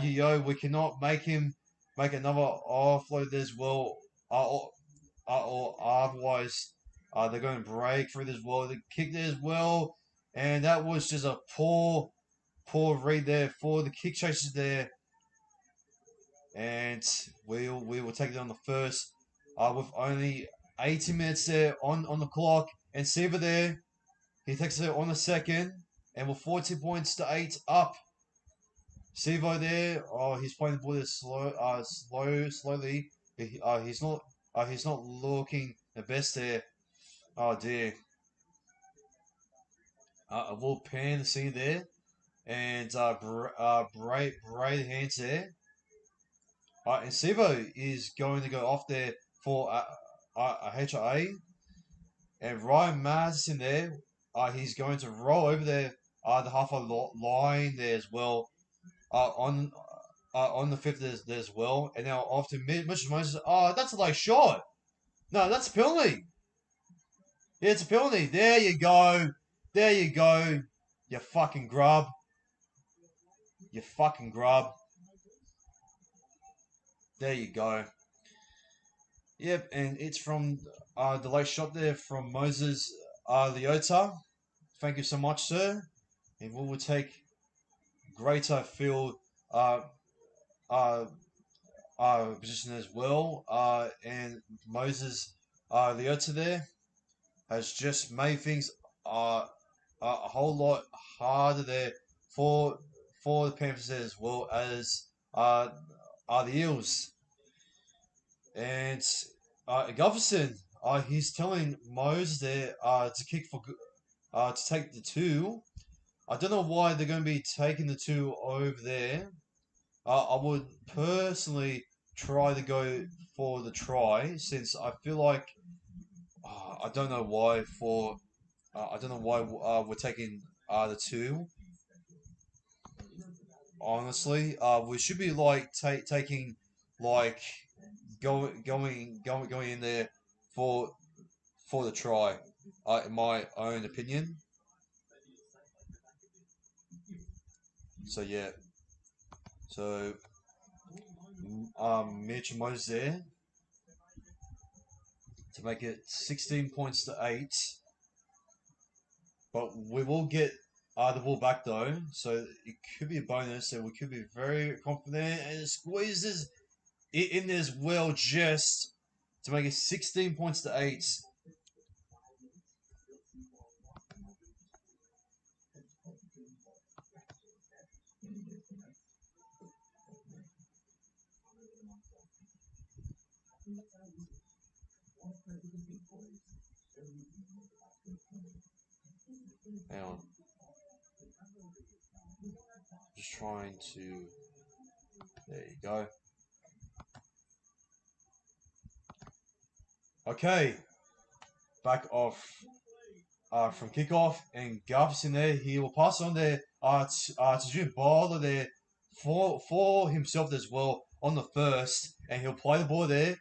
Yo, we cannot make him make another offload as well. Or otherwise, they're going to break through this well. They kicked it as well, and that was just a poor read there for the kick chasers there. And we will take it on the first, with only 80 minutes there on the clock. And Siva there, he takes it on the second, and with 40 points to 8 up. Sivo there, he's playing the ball there slowly. He's not looking the best there. Oh dear. A little pan see there, and Braid hands there. And Sivo is going to go off there for a HIA, and Ryan Madison there. He's going to roll over there. The half line there as well. On the fifth there as well, and now off to Mitch Moses. Oh, that's a late shot. No, that's a penalty. Yeah, it's a penalty. There you go. There you go. You fucking grub. You fucking grub. There you go. Yep, and it's from the late shot there from Moses Leota. Thank you so much, sir. And we will take greater field uh, uh, position as well. And Moses Leota there has just made things a whole lot harder there for the Panthers as well as the Eels. And Gutherson, he's telling Mose there to kick for to take the two. I don't know why they're going to be taking the two over there. I would personally try to go for the try, since I feel like I don't know why we're taking the two. Honestly, we should be like taking like going in there for the try. In my own opinion. So yeah. So Mitch Moses there to make it 16 points to 8. But we will get the ball back though, so it could be a bonus, and we could be very confident and squeezes it in as well, just to make it 16 points to 8. Hang on. Just trying to. There you go. Okay. Back off from kickoff, and Garvis in there. He will pass on there to Jim Bowler there for himself as well on the first, and he'll play the ball there.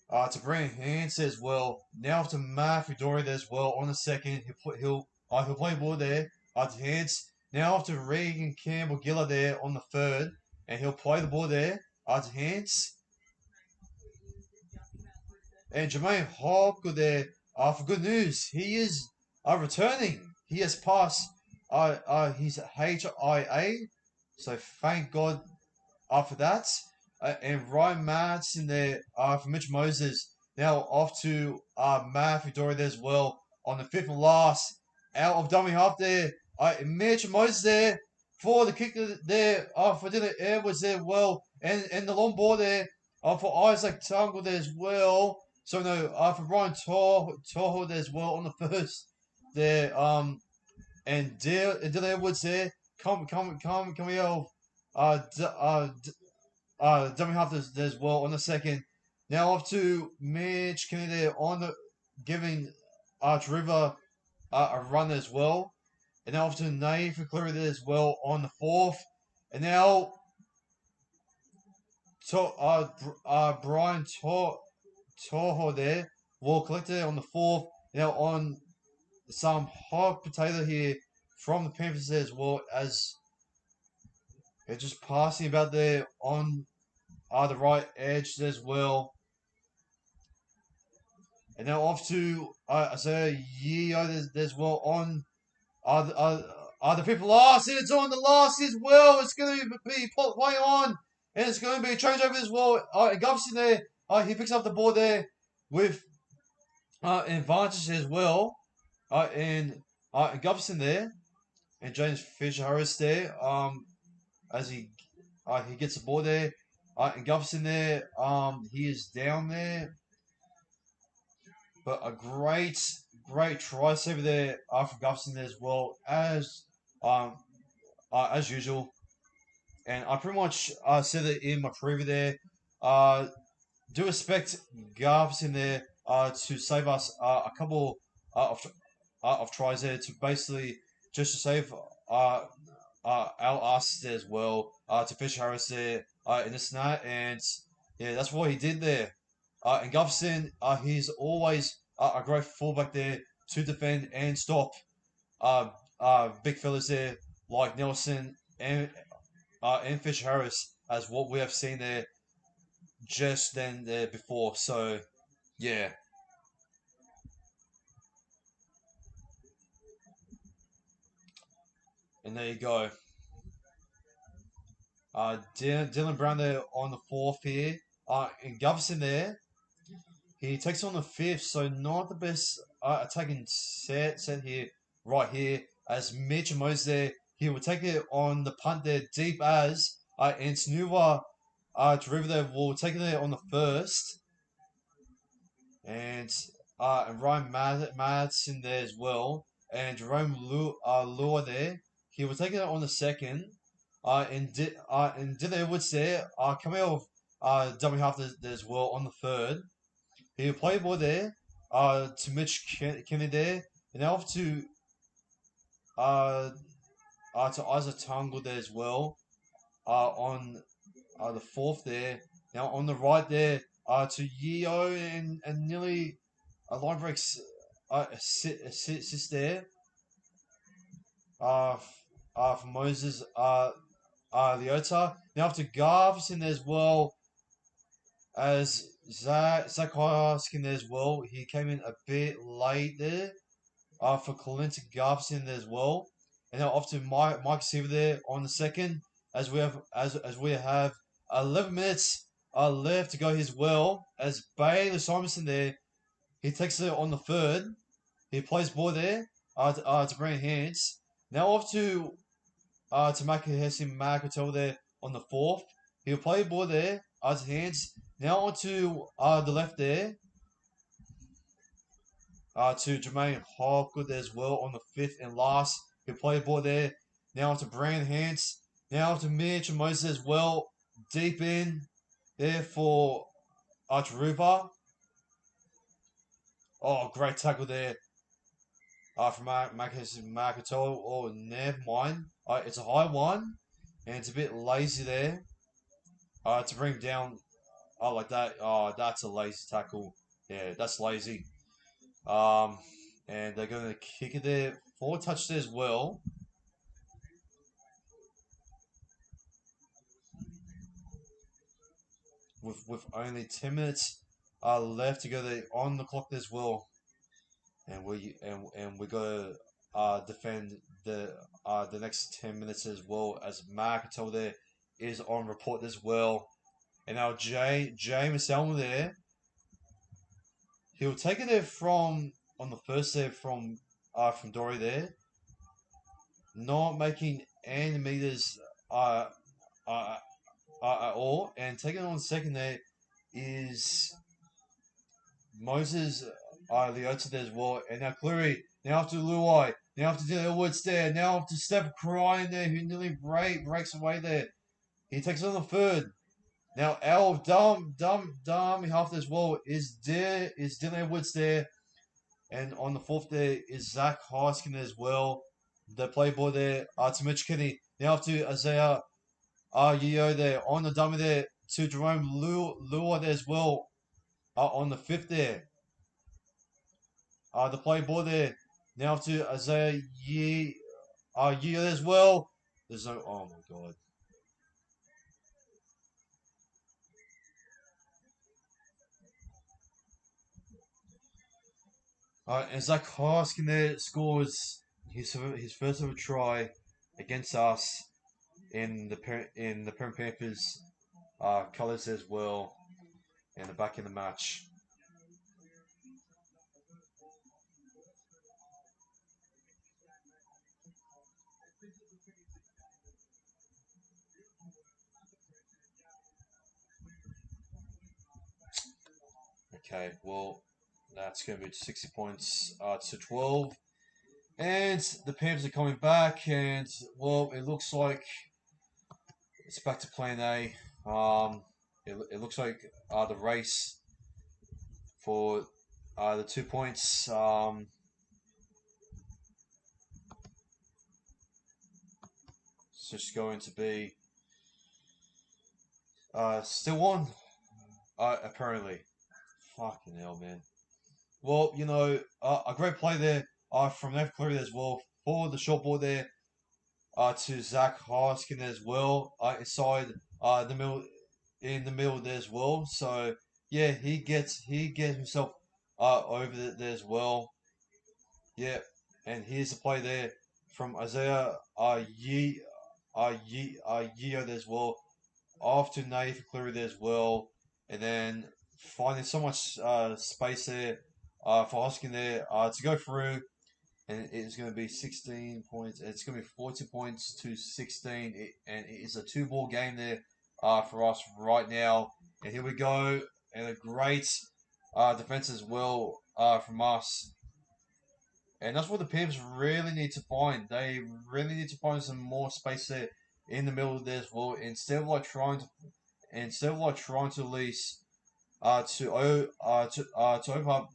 To Brandon Hans as well. Now to Matthew Dory as well on the second. He'll play the ball there. To Hans. Now to Regan Campbell Giller there on the third, and he'll play the ball there. To Hans. And Jermaine Hopgood there. For good news, he is returning. He has passed his HIA, so thank God for that. And Ryan Madsen there for Mitch Moses. Now off to Matthew Dory there as well on the fifth and last. Out of dummy half there. Mitch Moses there for the kick there for Dylan Edwards there well. And the long ball there for Isaac Tungle there as well. So no, for Brian Toho there as well on the first there. And Dylan Edwards there. Come we dummy half there as well on the second. Now off to Mitch Kennedy there on the giving Arch River a run as well. And now off to Nathan Cleary there as well on the fourth. And now Brian Toho there will collect it on the fourth. Now on some hot potato here from the Panthers as well They're just passing about there on the right edge as well. And now off to Isaiah Yeo there's well on the people last. It's on the last as well. It's going to be play on. And it's going to be a change over as well. Govson there. He picks up the ball there with advantage as well. And Govson there. And James Fisher Harris there. As he gets the ball there. And Govson there. He is down there. But a great try saver there from Govson as well as usual. And I pretty much said it in my preview there. Do expect Govson there to save us a couple of tries there to basically just to save our asses as well to Fisher Harris there in this night. And yeah, that's what he did there. And Govson, he's always a great fullback there to defend and stop big fellas there like Nelson and Fisher Harris as what we have seen there just then there before. So yeah, and there you go. Dylan Brown there on the fourth here. And Govson there. He takes on the fifth, so not the best attacking set here, right here. As Mitch Mose there, he will take it on the punt there, deep as and Snuva Derivative there will take it there on the first, and Ryan Madsen there as well, and Jerome Lua there, he will take it on the second, and Dylan Edwards there, coming out of double half there as well on the third. He played ball there to Mitch Kennedy there, and now off uh, to Isaac Tungle there as well on the fourth there. Now on the right there to Yeo and nearly a line breaks assist there for Moses Leota. Now after Garvison as well as Zach Hoskin as well. He came in a bit late there for Clinton Garvison as well. And now off to Mike Seaver there on the second as we have 11 minutes left to go his well as Bailey Simonson there. He takes it on the third. He plays ball there to bring hands. Now off to Makahesi Makatel there on the fourth. He'll play ball there to hands. Now onto the left there. To Jermaine Hawkwood as well on the fifth and last. He'll play ball there. Now onto Brandon Hans. Now to Mitch and Moses as well. Deep in there for Archuruva. Oh, great tackle there from Makato. Oh, never mind. It's a high one. And it's a bit lazy there to bring down like that. Oh, that's a lazy tackle. Yeah, that's lazy. Um, and they're going to kick it there. Forward touch there as well. With only 10 minutes left to go there on the clock as well. And we got to defend the next 10 minutes as well as Mark told there is on report as well. And now James Elmer there, he'll take it there from on the first there from Dory there, not making any meters at all, and taking on second there is Moses Leota there as well, and now Cleary, now after Luai, now after Dylan Woods there, now after Steph Crying there, who nearly breaks away there. He takes on the third. Now Al Dumb half as well is Dylan Woods there, and on the fourth there is Zach Hoskin as well. The play ball there to Mitch Kenny. Now after Isaiah Yeo there on the dummy there to Jerome Lua there as well on the fifth there. The play ball there now to Isaiah Yeo as well. There's no. Oh my god. And Zach Hoskin there scores his first ever try against us in the Penrith Panthers colours as well in the back in the match. Okay, well that's going to be 60 points to 12. And the Panthers are coming back, and well, it looks like it's back to plan A. It looks like the race for the 2 points it's just going to be still on, apparently. Fucking hell, man. Well, a great play there from Nathan Cleary as well for the short ball there to Zach Hoskin as well inside the middle in the middle there as well. So yeah, he gets himself over there as well. Yeah, and here's the play there from Isaiah Yeo there as well. Off to Nathan Cleary there as well, and then finding so much space there for Hoskin there to go through, and it's going to be 16 points. It's going to be 40 points to 16, and it is a two-ball game there for us right now. And here we go, and a great defense as well from us. And that's what the Panthers really need to find. They really need to find some more space there in the middle there as well. Instead of like trying to release to open up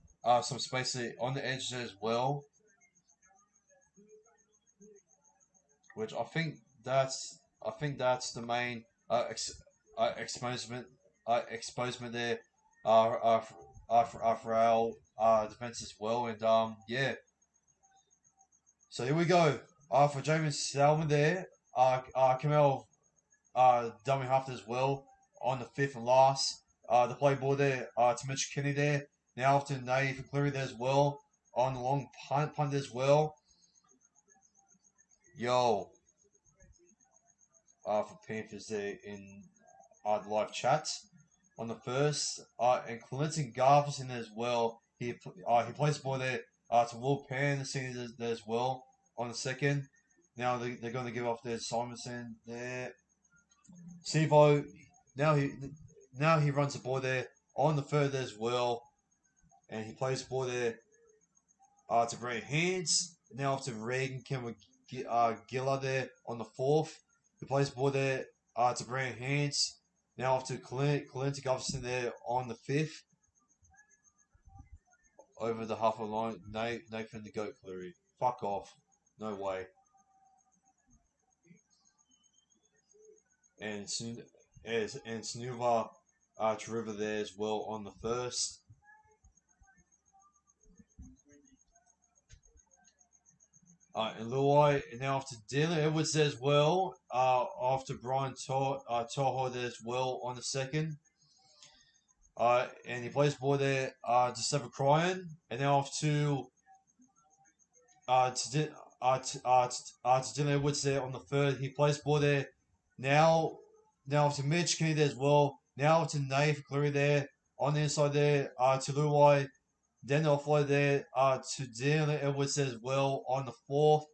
some space there on the edges as well, which I think that's the main exposement there for our defense as well. And yeah, so here we go. For James Salmon there, Kamel dummy half as well on the fifth and last. The play ball there to Mitch Kenny there. Now off to Nathan Cleary there as well on the long punt as well. Yo, for Panthers there in the live chat on the first, and Clinton Garvison as well. He plays the ball there to Will Panderson there as well on the second. Now they're going to give off there to Simonson there. Sivo now he runs the ball there on the third as well, and he plays the ball there to Brandon Hands. Now off to Reagan Giller there on the fourth. He plays the ball there to Brandon Hands. Now off to Clint Gustafson there on the fifth. Over the half of the line, Nathan the Goat Cleary. Fuck off. No way. And Snuva to River there as well on the first. And Luai now after Dylan Edwards there as well. After Brian Toho there as well on the second. And he plays ball there to Sever Cryan. And now off to Dylan Edwards there on the third. He plays ball there. Now off to Mitch Kenny there as well. Now off to Nate Cleary there on the inside there to Luai. Then offload there to Dylan Edwards as well on the fourth.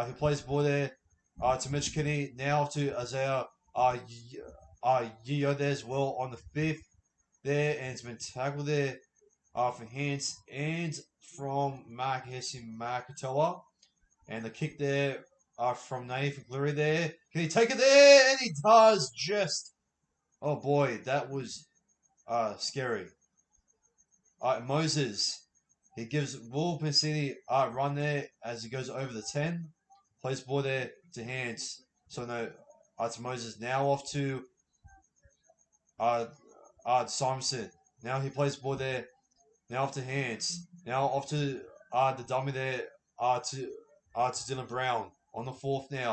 He plays ball there to Mitch Kenny. Now to Isaiah Yeo there as well on the fifth there. And it's been tackled there for Hans and from Mark Hesse Makatoa. And the kick there from Nathan Cleary there. Can he take it there? And he does just. Oh boy, that was scary. Moses. He gives Will Pensini a run there as he goes over the 10. Plays ball there to Hands. So no, to Moses. Now off to Simonson. Now he plays ball there. Now off to Hands. Now off to the dummy there to Dylan Brown on the fourth now.